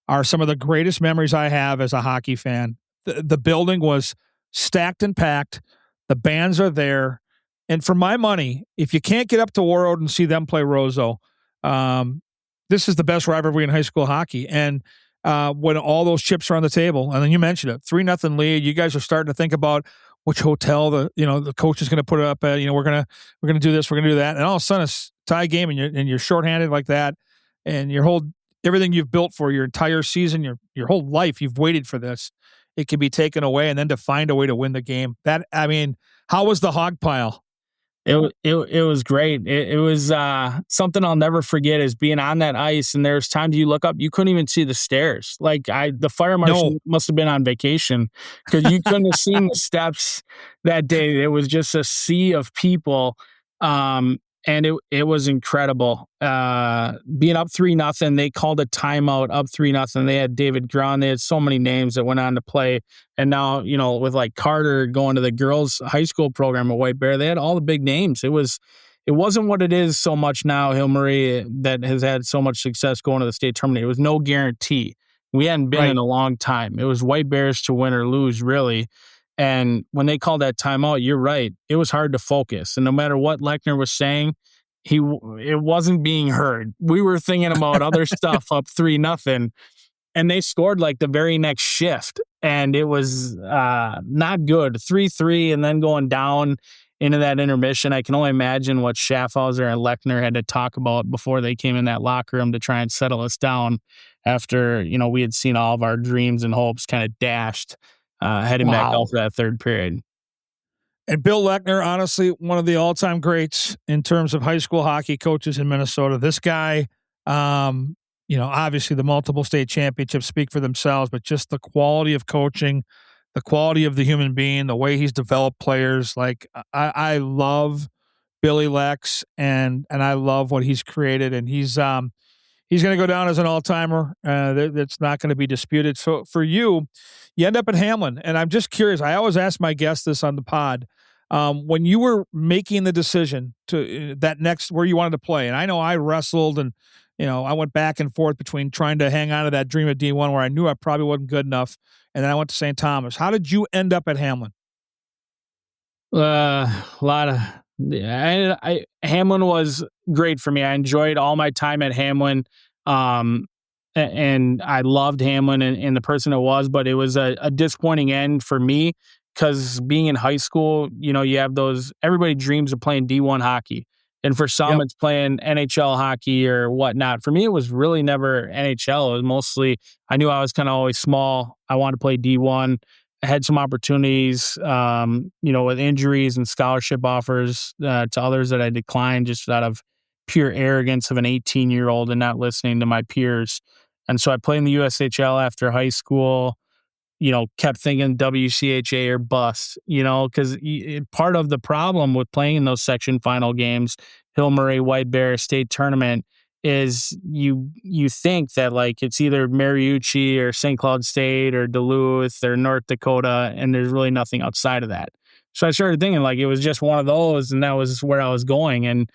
are some of the greatest memories I have as a hockey fan. The building was stacked and packed. The bands are there. And for my money, if you can't get up to Warroad and see them play Roseau, this is the best rivalry in high school hockey. And when all those chips are on the table, and then you mentioned it, 3-0 lead, you guys are starting to think about which hotel the coach is going to put it up at. We're gonna do this, we're gonna do that, and all of a sudden it's a tie game, and you're shorthanded like that, and everything you've built for your entire season, your whole life, you've waited for this. It can be taken away, and then to find a way to win the game. How was the hog pile? It was great. It was something I'll never forget is being on that ice, and there's times you look up, you couldn't even see the stairs. Like the fire marshal must have been on vacation because you couldn't have seen the steps that day. It was just a sea of people. And it was incredible. Being up 3-0, they called a timeout up 3-0. They had David Grun. They had so many names that went on to play. And now, with like Carter going to the girls' high school program at White Bear, they had all the big names. It wasn't what it is so much now, Hillmurray, that has had so much success going to the state tournament. It was no guarantee. We hadn't been in a long time. It was White Bears to win or lose, really. And when they called that timeout, you're right. It was hard to focus. And no matter what Lechner was saying, it wasn't being heard. We were thinking about other stuff up 3-0. And they scored like the very next shift. And it was not good. 3-3 and then going down into that intermission. I can only imagine what Schaffhauser and Lechner had to talk about before they came in that locker room to try and settle us down after, we had seen all of our dreams and hopes kind of dashed. Heading back out for that third period. And Bill Lechner, honestly, one of the all-time greats in terms of high school hockey coaches in Minnesota. This guy, obviously the multiple state championships speak for themselves, but just the quality of coaching, the quality of the human being, the way he's developed players. Like I love Billy Lex and I love what he's created, and he's going to go down as an all-timer. That's not going to be disputed. So for you end up at Hamline, and I'm just curious. I always ask my guests this on the pod. When you were making the decision to that next where you wanted to play, and I know I wrestled and I went back and forth between trying to hang on to that dream at D1 where I knew I probably wasn't good enough, and then I went to St. Thomas. How did you end up at Hamline? A lot of. Hamline was great for me. I enjoyed all my time at Hamline, and I loved Hamline and the person it was, but it was a disappointing end for me because being in high school, you have everybody dreams of playing D1 hockey. And for some, it's playing NHL hockey or whatnot. For me, it was really never NHL. It was mostly, I knew I was kind of always small. I wanted to play D1. I had some opportunities, with injuries and scholarship offers to others that I declined just out of pure arrogance of an 18-year-old and not listening to my peers. And so I played in the USHL after high school, kept thinking WCHA or bust, because part of the problem with playing in those section final games, Hillmurray, White Bear, state tournament, is you think that like it's either Mariucci or St. Cloud State or Duluth or North Dakota, and there's really nothing outside of that. So I started thinking like it was just one of those, and that was where I was going, and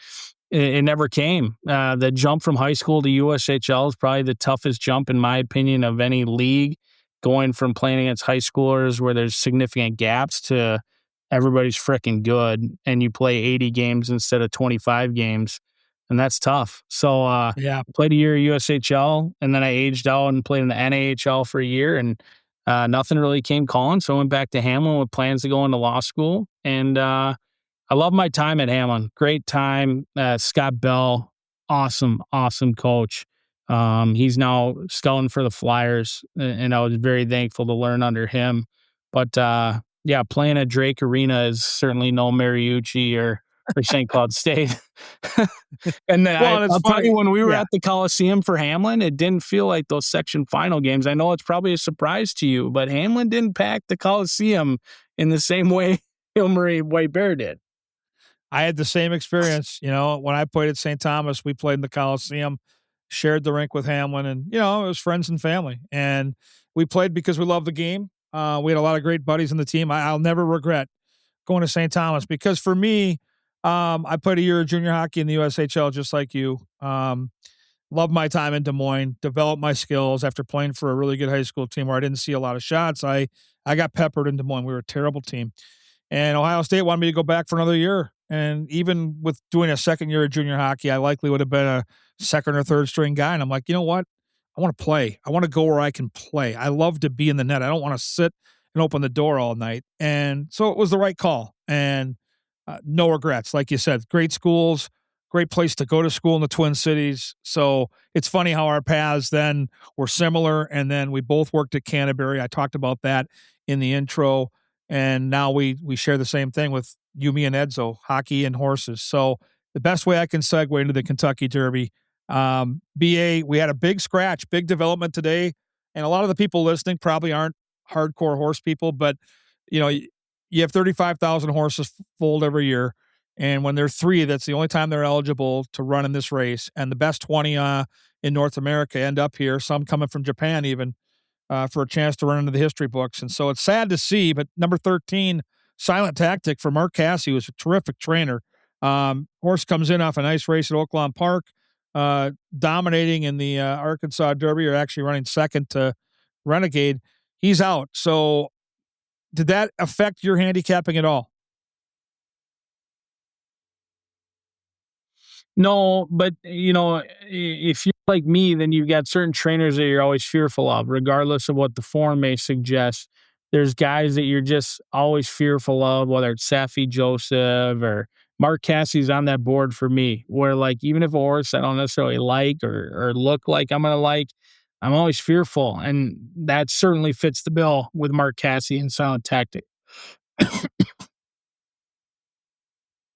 it never came. The jump from high school to USHL is probably the toughest jump, in my opinion, of any league, going from playing against high schoolers where there's significant gaps to everybody's freaking good, and you play 80 games instead of 25 games. And that's tough. So I played a year at USHL, and then I aged out and played in the NAHL for a year, and nothing really came calling. So I went back to Hamline with plans to go into law school. And I love my time at Hamline. Great time. Scott Bell, awesome coach. He's now scouting for the Flyers, and I was very thankful to learn under him. But Yeah, playing at Drake Arena is certainly no Mariucci or St. Cloud State. And then Well, and it's I'll tell funny. you, when we were Yeah. at the Coliseum for Hamline, it didn't feel like those section final games. I know it's probably a surprise to you, but Hamline didn't pack the Coliseum in the same way Hillary White Bear did. I had the same experience. When I played at St. Thomas, we played in the Coliseum, shared the rink with Hamlin, and, it was friends and family. And we played because we loved the game. We had a lot of great buddies in the team. I'll never regret going to St. Thomas because for me, I played a year of junior hockey in the USHL just like you. Loved my time in Des Moines, developed my skills after playing for a really good high school team where I didn't see a lot of shots. I got peppered in Des Moines. We were a terrible team. And Ohio State wanted me to go back for another year. And even with doing a second year of junior hockey, I likely would have been a second or third string guy. And I'm like, you know what? I want to play. I want to go where I can play. I love to be in the net. I don't want to sit and open the door all night. And so it was the right call. And no regrets. Like you said, great schools, great place to go to school in the Twin Cities. So it's funny how our paths then were similar. And then we both worked at Canterbury. I talked about that in the intro. And now we share the same thing with you, me, and Edzo, hockey and horses. So the best way I can segue into the Kentucky Derby, BA, we had a big scratch, big development today. And a lot of the people listening probably aren't hardcore horse people, but you have 35,000 horses foaled every year. And when they're 3, that's the only time they're eligible to run in this race. And the best 20 in North America end up here, some coming from Japan even, for a chance to run into the history books. And so it's sad to see, but number 13, Silent Tactic for Mark Casse, who's a terrific trainer. Horse comes in off a nice race at Oaklawn Park, dominating in the Arkansas Derby, or actually running second to Renegade. He's out. So did that affect your handicapping at all? No, but if you're like me, then you've got certain trainers that you're always fearful of, regardless of what the form may suggest. There's guys that you're just always fearful of, whether it's Safi Joseph or Mark Cassie's on that board for me, where like even if a horse I don't necessarily like or look like I'm gonna like, I'm always fearful. And that certainly fits the bill with Mark Cassie and Silent Tactic.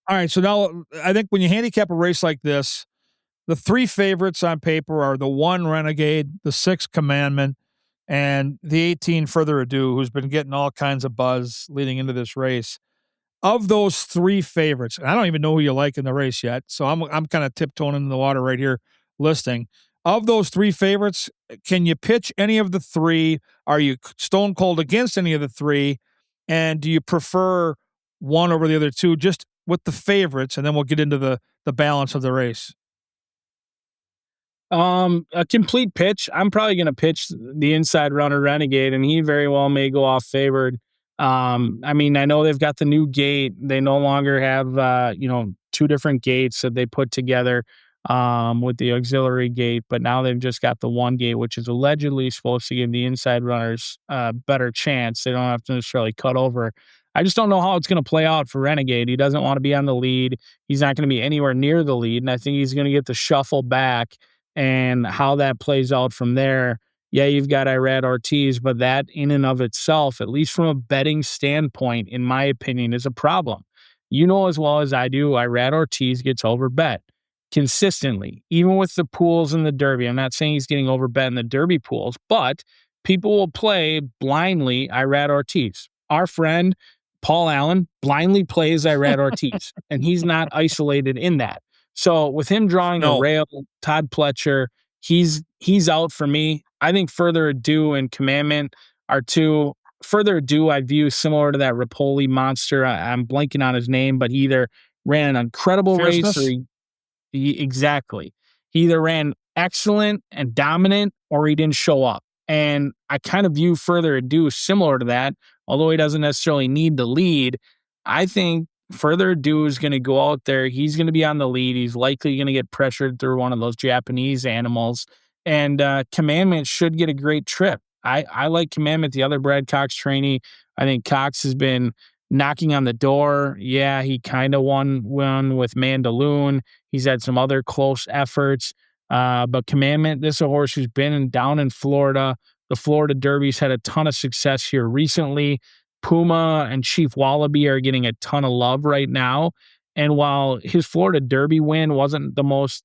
All right, so now I think when you handicap a race like this, the 3 favorites on paper are the 1 Renegade, the 6 Commandment, and the 18 Further Ado, who's been getting all kinds of buzz leading into this race. Of those 3 favorites, and I don't even know who you like in the race yet, so I'm kind of tiptoeing in the water right here listing. Of those 3 favorites, can you pitch any of the 3? Are you stone cold against any of the 3? And do you prefer one over the other 2? Just with the favorites, and then we'll get into the balance of the race. A complete pitch. I'm probably going to pitch the inside runner Renegade, and he very well may go off favored. I mean, I know they've got the new gate. They no longer have, 2 different gates that they put together with the auxiliary gate, but now they've just got the one gate, which is allegedly supposed to give the inside runners a better chance. They don't have to necessarily cut over. I just don't know how it's going to play out for Renegade. He doesn't want to be on the lead. He's not going to be anywhere near the lead, and I think he's going to get the shuffle back. And how that plays out from there, yeah, you've got Irad Ortiz, but that in and of itself, at least from a betting standpoint, in my opinion, is a problem. You know as well as I do, Irad Ortiz gets overbet consistently, even with the pools in the Derby. I'm not saying he's getting overbet in the Derby pools, but people will play blindly Irad Ortiz. Our friend Paul Allen blindly plays Irad Ortiz, and he's not isolated in that. So with him drawing the rail, Todd Pletcher, he's out for me. I think Further Ado and Commandment are 2. Further Ado I view similar to that Rapoli monster. I'm blanking on his name, but he either ran an incredible race or exactly. He either ran excellent and dominant or he didn't show up. And I kind of view Further Ado similar to that, although he doesn't necessarily need the lead. I think Further Ado is going to go out there. He's going to be on the lead. He's likely going to get pressured through one of those Japanese animals. And Commandment should get a great trip. I like Commandment, the other Brad Cox trainee. I think Cox has been knocking on the door. Yeah, he kind of won with Mandaloon. He's had some other close efforts. But Commandment, this is a horse who's been down in Florida. The Florida Derby's had a ton of success here recently. Puma and Chief Wallaby are getting a ton of love right now. And while his Florida Derby win wasn't the most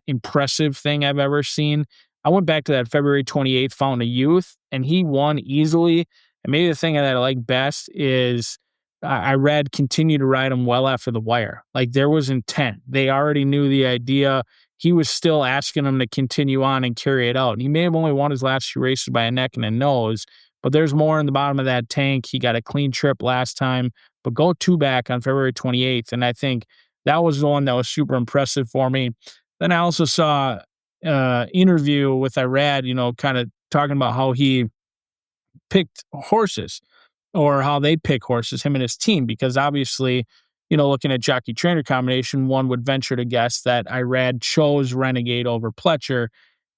impressive thing I've ever seen, I went back to that February 28th Fountain of Youth, and he won easily. And maybe the thing that I like best is I read continue to ride him well after the wire. Like there was intent. They already knew the idea. He was still asking him to continue on and carry it out. And he may have only won his last 2 races by a neck and a nose, but there's more in the bottom of that tank. He got a clean trip last time, but go 2 back on February 28th. And I think that was the one that was super impressive for me. Then I also saw interview with Irad, kind of talking about how he picked horses or how they pick horses, him and his team, because obviously, looking at jockey trainer combination, one would venture to guess that Irad chose Renegade over Pletcher.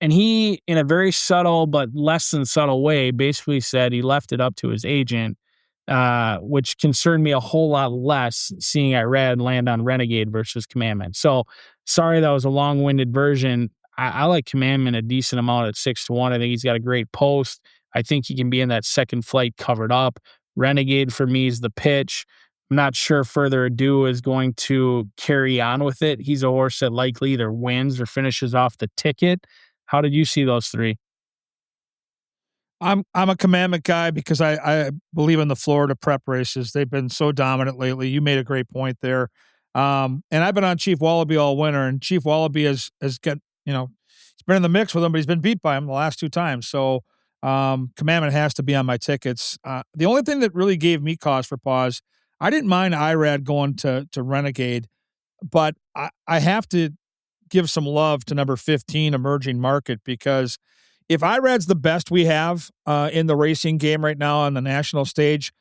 And he, in a very subtle but less than subtle way, basically said he left it up to his agent, which concerned me a whole lot less seeing Irad land on Renegade versus Commandment. So sorry, that was a long-winded version. I like Commandment a decent amount at 6-1. I think he's got a great post. I think he can be in that second flight covered up. Renegade for me is the pitch. I'm not sure Further Ado is going to carry on with it. He's a horse that likely either wins or finishes off the ticket. How did you see those 3? I'm a Commandment guy because I believe in the Florida prep races. They've been so dominant lately. You made a great point there. And I've been on Chief Wallaby all winter, and Chief Wallaby has got, he's been in the mix with him, but he's been beat by him the last 2 times. So Commandment has to be on my tickets. The only thing that really gave me cause for pause, I didn't mind Irad going to Renegade, but I have to give some love to number 15, Emerging Market, because if Irad's the best we have in the racing game right now on the national stage,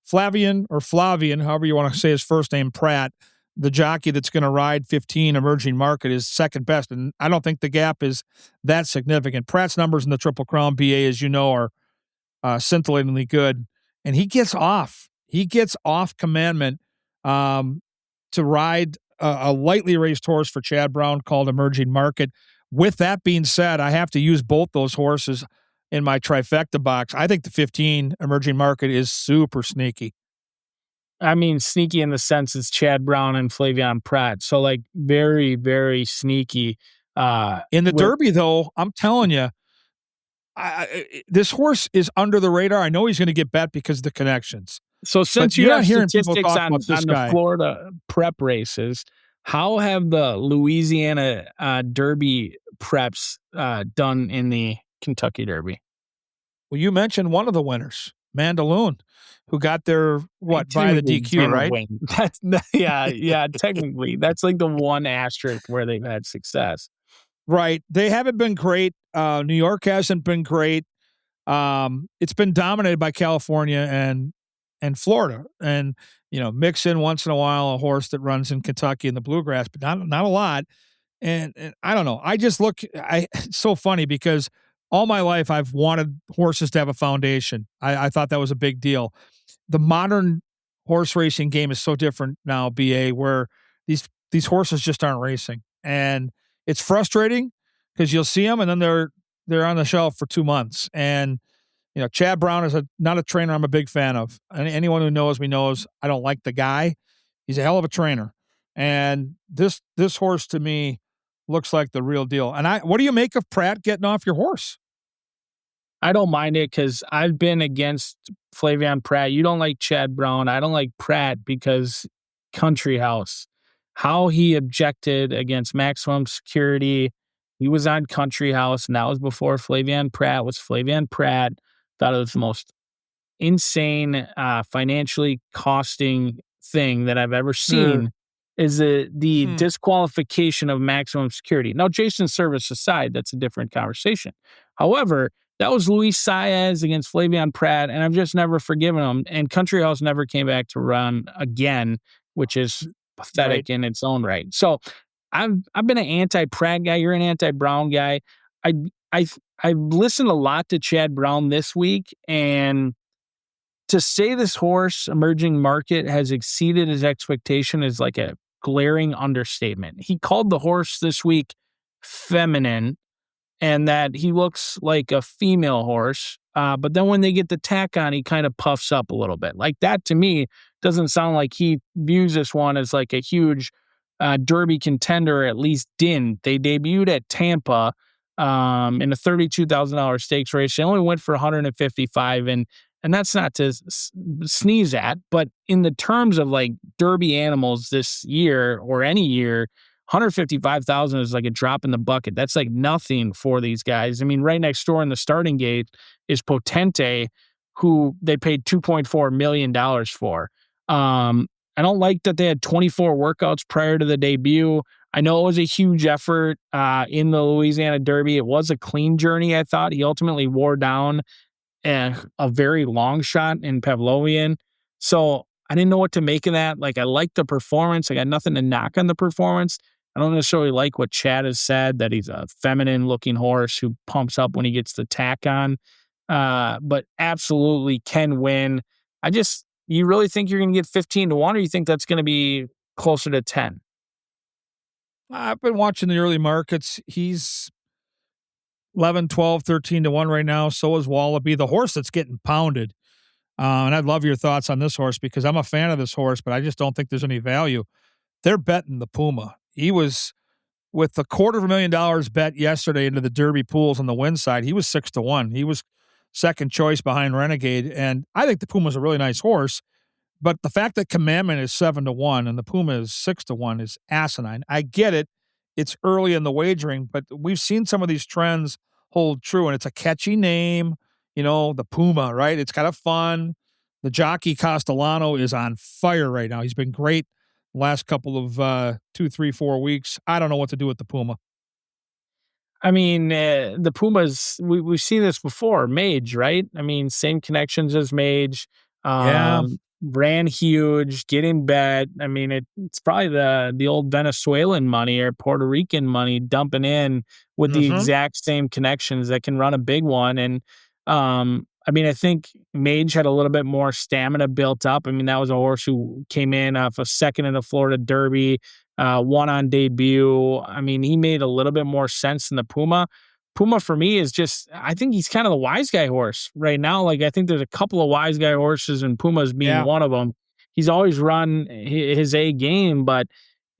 Flavian, however you want to say his first name, Pratt, the jockey that's going to ride 15 Emerging Market, is second best. And I don't think the gap is that significant. Pratt's numbers in the Triple Crown BA, as you know, are scintillatingly good. And he gets off Commandment to ride a lightly raced horse for Chad Brown called Emerging Market. With that being said, I have to use both those horses in my trifecta box. I think the 15 Emerging Market is super sneaky. I mean, sneaky in the sense it's Chad Brown and Flavian Pratt. So, like, very, very sneaky. In the Derby, though, I'm telling you, this horse is under the radar. I know he's going to get bet because of the connections. So, since you have statistics on the Florida prep races, how have the Louisiana Derby preps done in the Kentucky Derby? Well, you mentioned one of the winners, Mandaloon, who got there, by the DQ, right? That's, yeah, technically. That's like the one asterisk where they've had success. Right. They haven't been great. New York hasn't been great. It's been dominated by California and Florida. And, mix in once in a while a horse that runs in Kentucky in the bluegrass, but not a lot. And I don't know. I just it's so funny because all my life I've wanted horses to have a foundation. I thought that was a big deal. The modern horse racing game is so different now, BA, where these horses just aren't racing. And it's frustrating because you'll see them and then they're on the shelf for 2 months. And, Chad Brown is not a trainer I'm a big fan of. And anyone who knows me knows I don't like the guy. He's a hell of a trainer. And this horse to me looks like the real deal. And what do you make of Pratt getting off your horse? I don't mind it because I've been against Flavian Pratt. You don't like Chad Brown. I don't like Pratt because Country House, how he objected against maximum security. He was on Country House, and that was before Flavian Pratt was Flavian Pratt. Thought it was the most insane, financially costing thing that I've ever seen. Is the disqualification of maximum security. Now, Jason's service aside, that's a different conversation. However, that was Luis Saez against Flavian Pratt, and I've just never forgiven him. And Country House never came back to run again, which is pathetic in its own right. So I've been an anti-Pratt guy. You're an anti-Brown guy. I've listened a lot to Chad Brown this week, and to say this horse, Emerging Market, has exceeded his expectation is like a glaring understatement. He called the horse this week feminine, and that he looks like a female horse. But then when they get the tack on, he kind of puffs up a little bit. Like that to me doesn't sound like he views this one as like a huge Derby contender, or at least didn't. They debuted at Tampa in a $32,000 stakes race. They only went for 155, and that's not to sneeze at, but in the terms of like Derby animals this year or any year, 155,000 is like a drop in the bucket. That's like nothing for these guys. I mean, right next door in the starting gate is Potente, who they paid $2.4 million for. I don't like that they had 24 workouts prior to the debut. I know it was a huge effort in the Louisiana Derby. It was a clean journey, I thought. He ultimately wore down a very long shot in Pavlovian. So I didn't know what to make of that. Like, I liked the performance. I got nothing to knock on the performance. I don't necessarily like what Chad has said, that he's a feminine-looking horse who pumps up when he gets the tack on. But absolutely can win. You really think you're going to get 15 to 1, or you think that's going to be closer to 10? I've been watching the early markets. He's 11, 12, 13 to 1 right now. So is Wallaby, the horse that's getting pounded. And I'd love your thoughts on this horse, because I'm a fan of this horse, but I just don't think there's any value. They're betting the Puma. He was, with the $250,000 bet yesterday into the Derby pools on the win side, he was 6 to 1. He was second choice behind Renegade. And I think the Puma's a really nice horse, but the fact that Commandment is 7 to 1 and the Puma is 6 to 1 is asinine. I get it. It's early in the wagering, but we've seen some of these trends hold true, and it's a catchy name, the Puma, right? It's kind of fun. The jockey Castellano is on fire right now. He's been great the last couple of 2, 3, 4 weeks. I don't know what to do with the Puma. I mean, the Pumas, we've seen this before. Mage, right? I mean, same connections as Mage. Yeah. Ran huge, getting bet. I mean, it's probably the old Venezuelan money or Puerto Rican money dumping in with the exact same connections that can run a big one. And I mean, I think Mage had a little bit more stamina built up. I mean, that was a horse who came in off a second in the Florida Derby, won on debut. I mean, he made a little bit more sense than the Puma. Puma for me is just, I think he's kind of the wise guy horse right now. Like, I think there's a couple of wise guy horses, and Puma's being one of them. He's always run his A game, but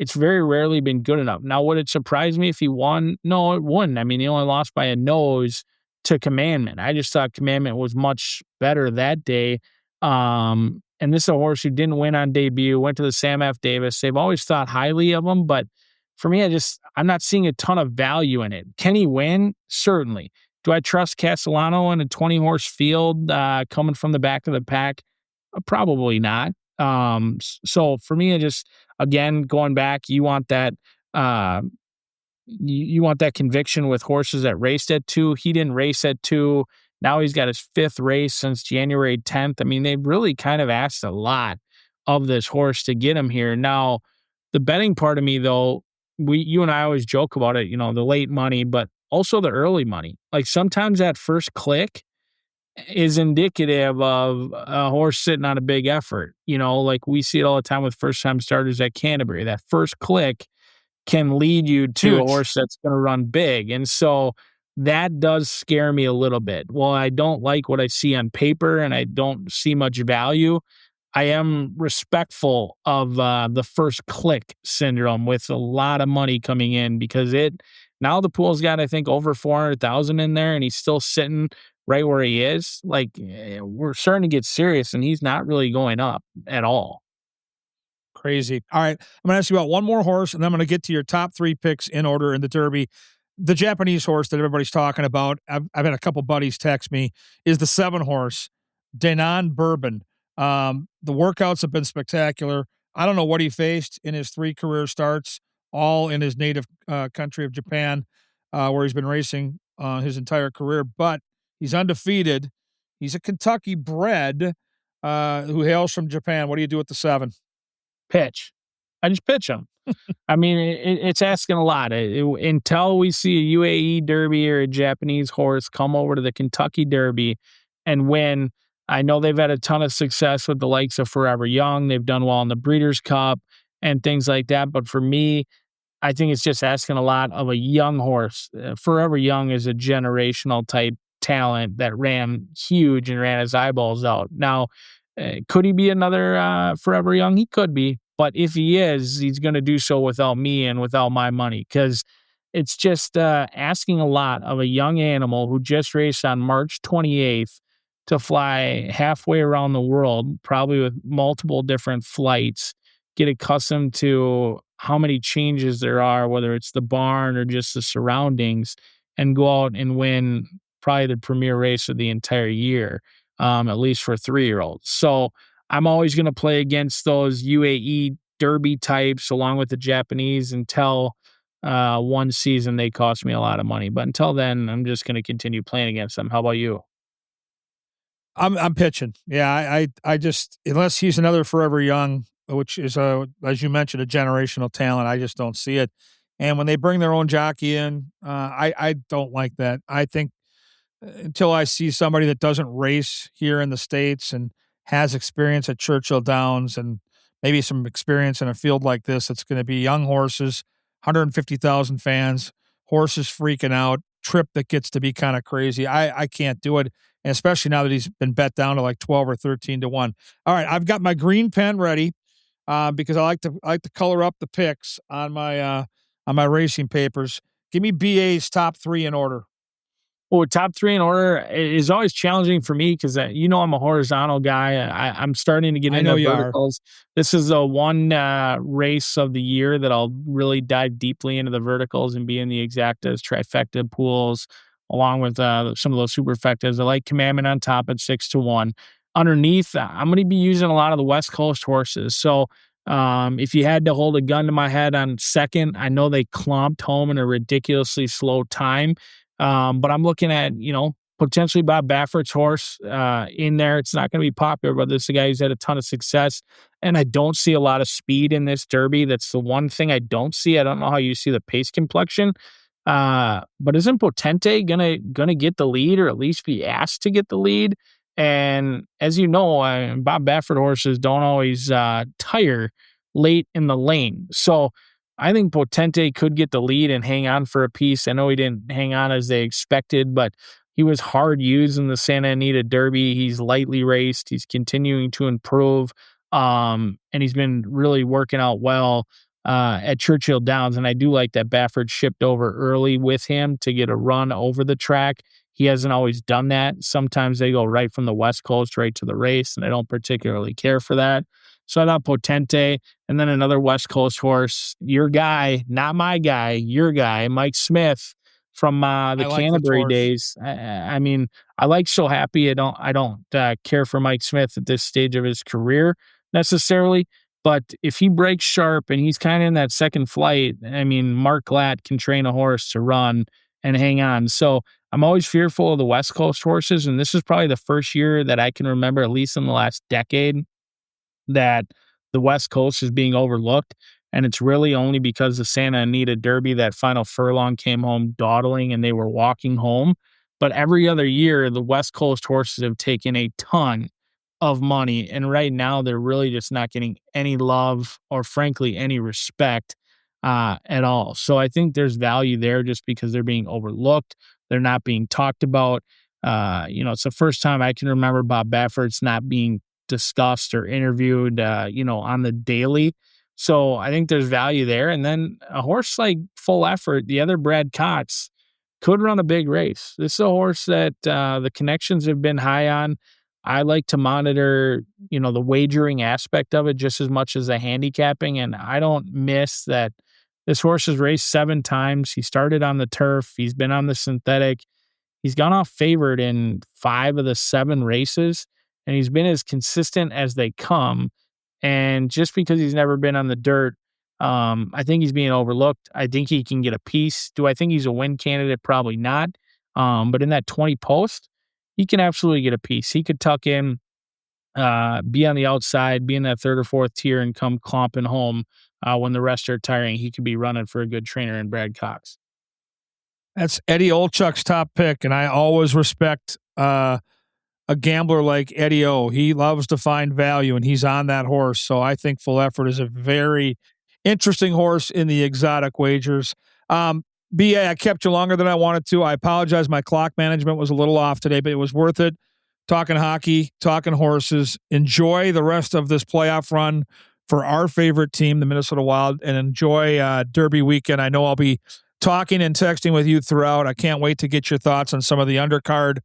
it's very rarely been good enough. Now, would it surprise me if he won? No, it wouldn't. I mean, he only lost by a nose to Commandment. I just thought Commandment was much better that day. And this is a horse who didn't win on debut, went to the Sam F. Davis. They've always thought highly of him, but for me, I'm not seeing a ton of value in it. Can he win? Certainly. Do I trust Castellano in a 20-horse field coming from the back of the pack? Probably not. So for me, again, going back, you want that you want that conviction with horses that raced at 2. He didn't race at 2. Now he's got his 5th race since January 10th. I mean, they've really kind of asked a lot of this horse to get him here. Now, the betting part of me, though, you and I always joke about it, the late money, but also the early money. Like, sometimes that first click is indicative of a horse sitting on a big effort. Like we see it all the time with first-time starters at Canterbury. That first click can lead you to a horse that's going to run big. And so that does scare me a little bit. Well, I don't like what I see on paper and I don't see much value. I am respectful of the first click syndrome with a lot of money coming in, because now the pool's got, I think, over 400,000 in there, and he's still sitting right where he is. Like, we're starting to get serious, and he's not really going up at all. Crazy. All right. I'm going to ask you about one more horse, and then I'm going to get to your top 3 picks in order in the Derby. The Japanese horse that everybody's talking about, I've had a couple buddies text me, is the 7 horse, Danon Bourbon. The workouts have been spectacular. I don't know what he faced in his 3 career starts, all in his native country of Japan, where he's been racing his entire career, but he's undefeated. He's a Kentucky bred who hails from Japan. What do you do with the 7? Pitch. I just pitch him. I mean, it's asking a lot. Until we see a UAE Derby or a Japanese horse come over to the Kentucky Derby and win, I know they've had a ton of success with the likes of Forever Young. They've done well in the Breeders' Cup and things like that. But for me, I think it's just asking a lot of a young horse. Forever Young is a generational type talent that ran huge and ran his eyeballs out. Now, could he be another Forever Young? He could be. But if he is, he's going to do so without me and without my money, because it's just asking a lot of a young animal who just raced on March 28th to fly halfway around the world, probably with multiple different flights, get accustomed to how many changes there are, whether it's the barn or just the surroundings, and go out and win probably the premier race of the entire year, at least for 3-year-olds. So I'm always going to play against those UAE Derby types along with the Japanese until one season they cost me a lot of money. But until then, I'm just going to continue playing against them. How about you? I'm pitching. Yeah, I just, unless he's another Forever Young, which is as you mentioned, a generational talent, I just don't see it. And when they bring their own jockey in, I don't like that. I think until I see somebody that doesn't race here in the States and has experience at Churchill Downs and maybe some experience in a field like this, it's going to be young horses, 150,000 fans, horses freaking out, trip that gets to be kind of crazy. I can't do it. And especially now that he's been bet down to like 12 or 13 to 1. All right, I've got my green pen ready because I like to color up the picks on my racing papers. Give me BA's top 3 in order. Well, top 3 in order is always challenging for me because I'm a horizontal guy. I'm starting to get into verticals. This is the one race of the year that I'll really dive deeply into the verticals and be in the exactas, trifecta pools, along with some of those superfectas. I like Commandment on top at 6 to 1. Underneath, I'm going to be using a lot of the West Coast horses. So if you had to hold a gun to my head on second, I know they clomped home in a ridiculously slow time. But I'm looking at, potentially Bob Baffert's horse in there. It's not going to be popular, but this is a guy who's had a ton of success. And I don't see a lot of speed in this Derby. That's the one thing I don't see. I don't know how you see the pace complexion. But isn't Potente gonna get the lead, or at least be asked to get the lead? And as you know, Bob Baffert horses don't always tire late in the lane. So I think Potente could get the lead and hang on for a piece. I know he didn't hang on as they expected, but he was hard used in the Santa Anita Derby. He's lightly raced. He's continuing to improve. And he's been really working out well at Churchill Downs. And I do like that Baffert shipped over early with him to get a run over the track. He hasn't always done that. Sometimes they go right from the West Coast right to the race, and I don't particularly care for that. So I thought Potente, and then another West Coast horse, your guy, not my guy, your guy, Mike Smith from the Canterbury days. I mean, I like So Happy. I don't care for Mike Smith at this stage of his career necessarily, but if he breaks sharp and he's kind of in that second flight, I mean, Mark Glatt can train a horse to run and hang on. So I'm always fearful of the West Coast horses, and this is probably the first year that I can remember, at least in the last decade, that the West Coast is being overlooked. And it's really only because the Santa Anita Derby, that final furlong, came home dawdling and they were walking home. But every other year, the West Coast horses have taken a ton of money. And right now, they're really just not getting any love or, frankly, any respect at all. So I think there's value there just because they're being overlooked. They're not being talked about. It's the first time I can remember Bob Baffert's not being discussed or interviewed, on the daily. So I think there's value there. And then a horse like Full Effort, the other Brad Cox, could run a big race. This is a horse that the connections have been high on. I like to monitor, the wagering aspect of it just as much as the handicapping. And I don't miss that this horse has raced 7 times. He started on the turf. He's been on the synthetic. He's gone off favored in 5 of the 7 races. And he's been as consistent as they come. And just because he's never been on the dirt, I think he's being overlooked. I think he can get a piece. Do I think he's a win candidate? Probably not. But in that 20 post, he can absolutely get a piece. He could tuck in, be on the outside, be in that 3rd or 4th tier, and come clomping home when the rest are tiring. He could be running for a good trainer in Brad Cox. That's Eddie Olchuk's top pick, and I always respect a gambler like Eddie O. He loves to find value, and he's on that horse. So I think Full Effort is a very interesting horse in the exotic wagers. BA, I kept you longer than I wanted to. I apologize. My clock management was a little off today, but it was worth it. Talking hockey, talking horses. Enjoy the rest of this playoff run for our favorite team, the Minnesota Wild, and enjoy Derby weekend. I know I'll be talking and texting with you throughout. I can't wait to get your thoughts on some of the undercard,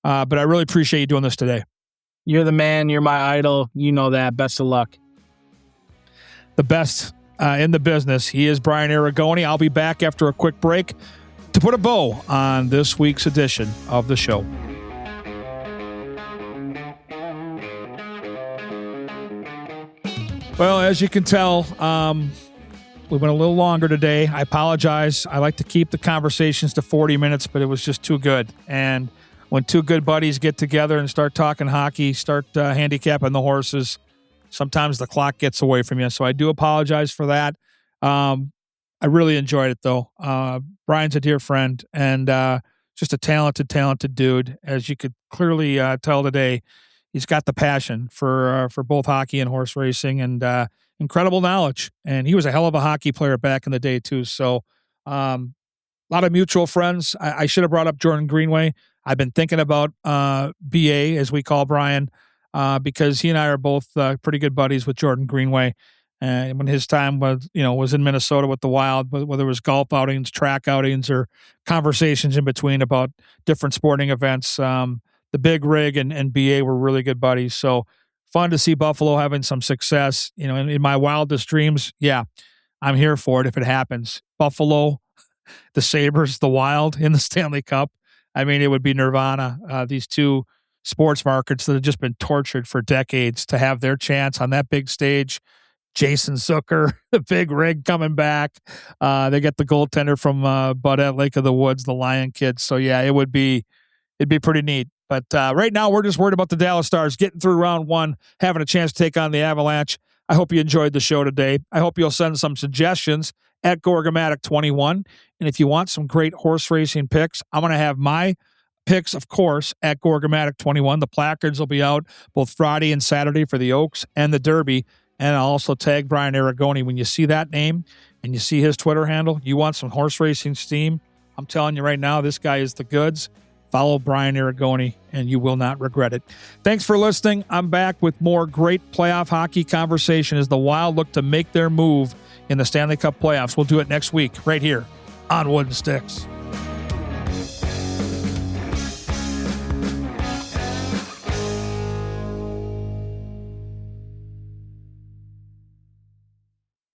but I really appreciate you doing this today. You're the man. You're my idol. You know that. Best of luck. The best in the business. He is Brian Arrigoni. I'll be back after a quick break to put a bow on this week's edition of the show. Well, as you can tell, we went a little longer today. I apologize. I like to keep the conversations to 40 minutes, but it was just too good. And when two good buddies get together and start talking hockey, start handicapping the horses, sometimes the clock gets away from you. So I do apologize for that. I really enjoyed it, though. Brian's a dear friend and just a talented dude. As you could clearly tell today, he's got the passion for both hockey and horse racing and incredible knowledge. And he was a hell of a hockey player back in the day, too. So a lot of mutual friends. I should have brought up Jordan Greenway. I've been thinking about BA, as we call Brian, because he and I are both pretty good buddies with Jordan Greenway. And when his time was in Minnesota with the Wild, whether it was golf outings, track outings, or conversations in between about different sporting events, the Big Rig and BA were really good buddies. So fun to see Buffalo having some success. In my wildest dreams, yeah, I'm here for it if it happens. Buffalo, the Sabres, the Wild in the Stanley Cup. I mean, it would be nirvana. These two sports markets that have just been tortured for decades to have their chance on that big stage. Jason Zucker, the Big Rig coming back. They get the goaltender from Bud at Lake of the Woods, the Lion Kid. So yeah, it'd be pretty neat. But right now we're just worried about the Dallas Stars getting through round one, having a chance to take on the Avalanche. I hope you enjoyed the show today. I hope you'll send some suggestions at Gorgomatic21. And if you want some great horse racing picks, I'm going to have my picks, of course, at Gorgomatic21. The placards will be out both Friday and Saturday for the Oaks and the Derby. And I'll also tag Brian Arrigoni. When you see that name and you see his Twitter handle, you want some horse racing steam, I'm telling you right now, this guy is the goods. Follow Brian Arrigoni, and you will not regret it. Thanks for listening. I'm back with more great playoff hockey conversation as the Wild look to make their move in the Stanley Cup playoffs. We'll do it next week right here on Wooden Sticks.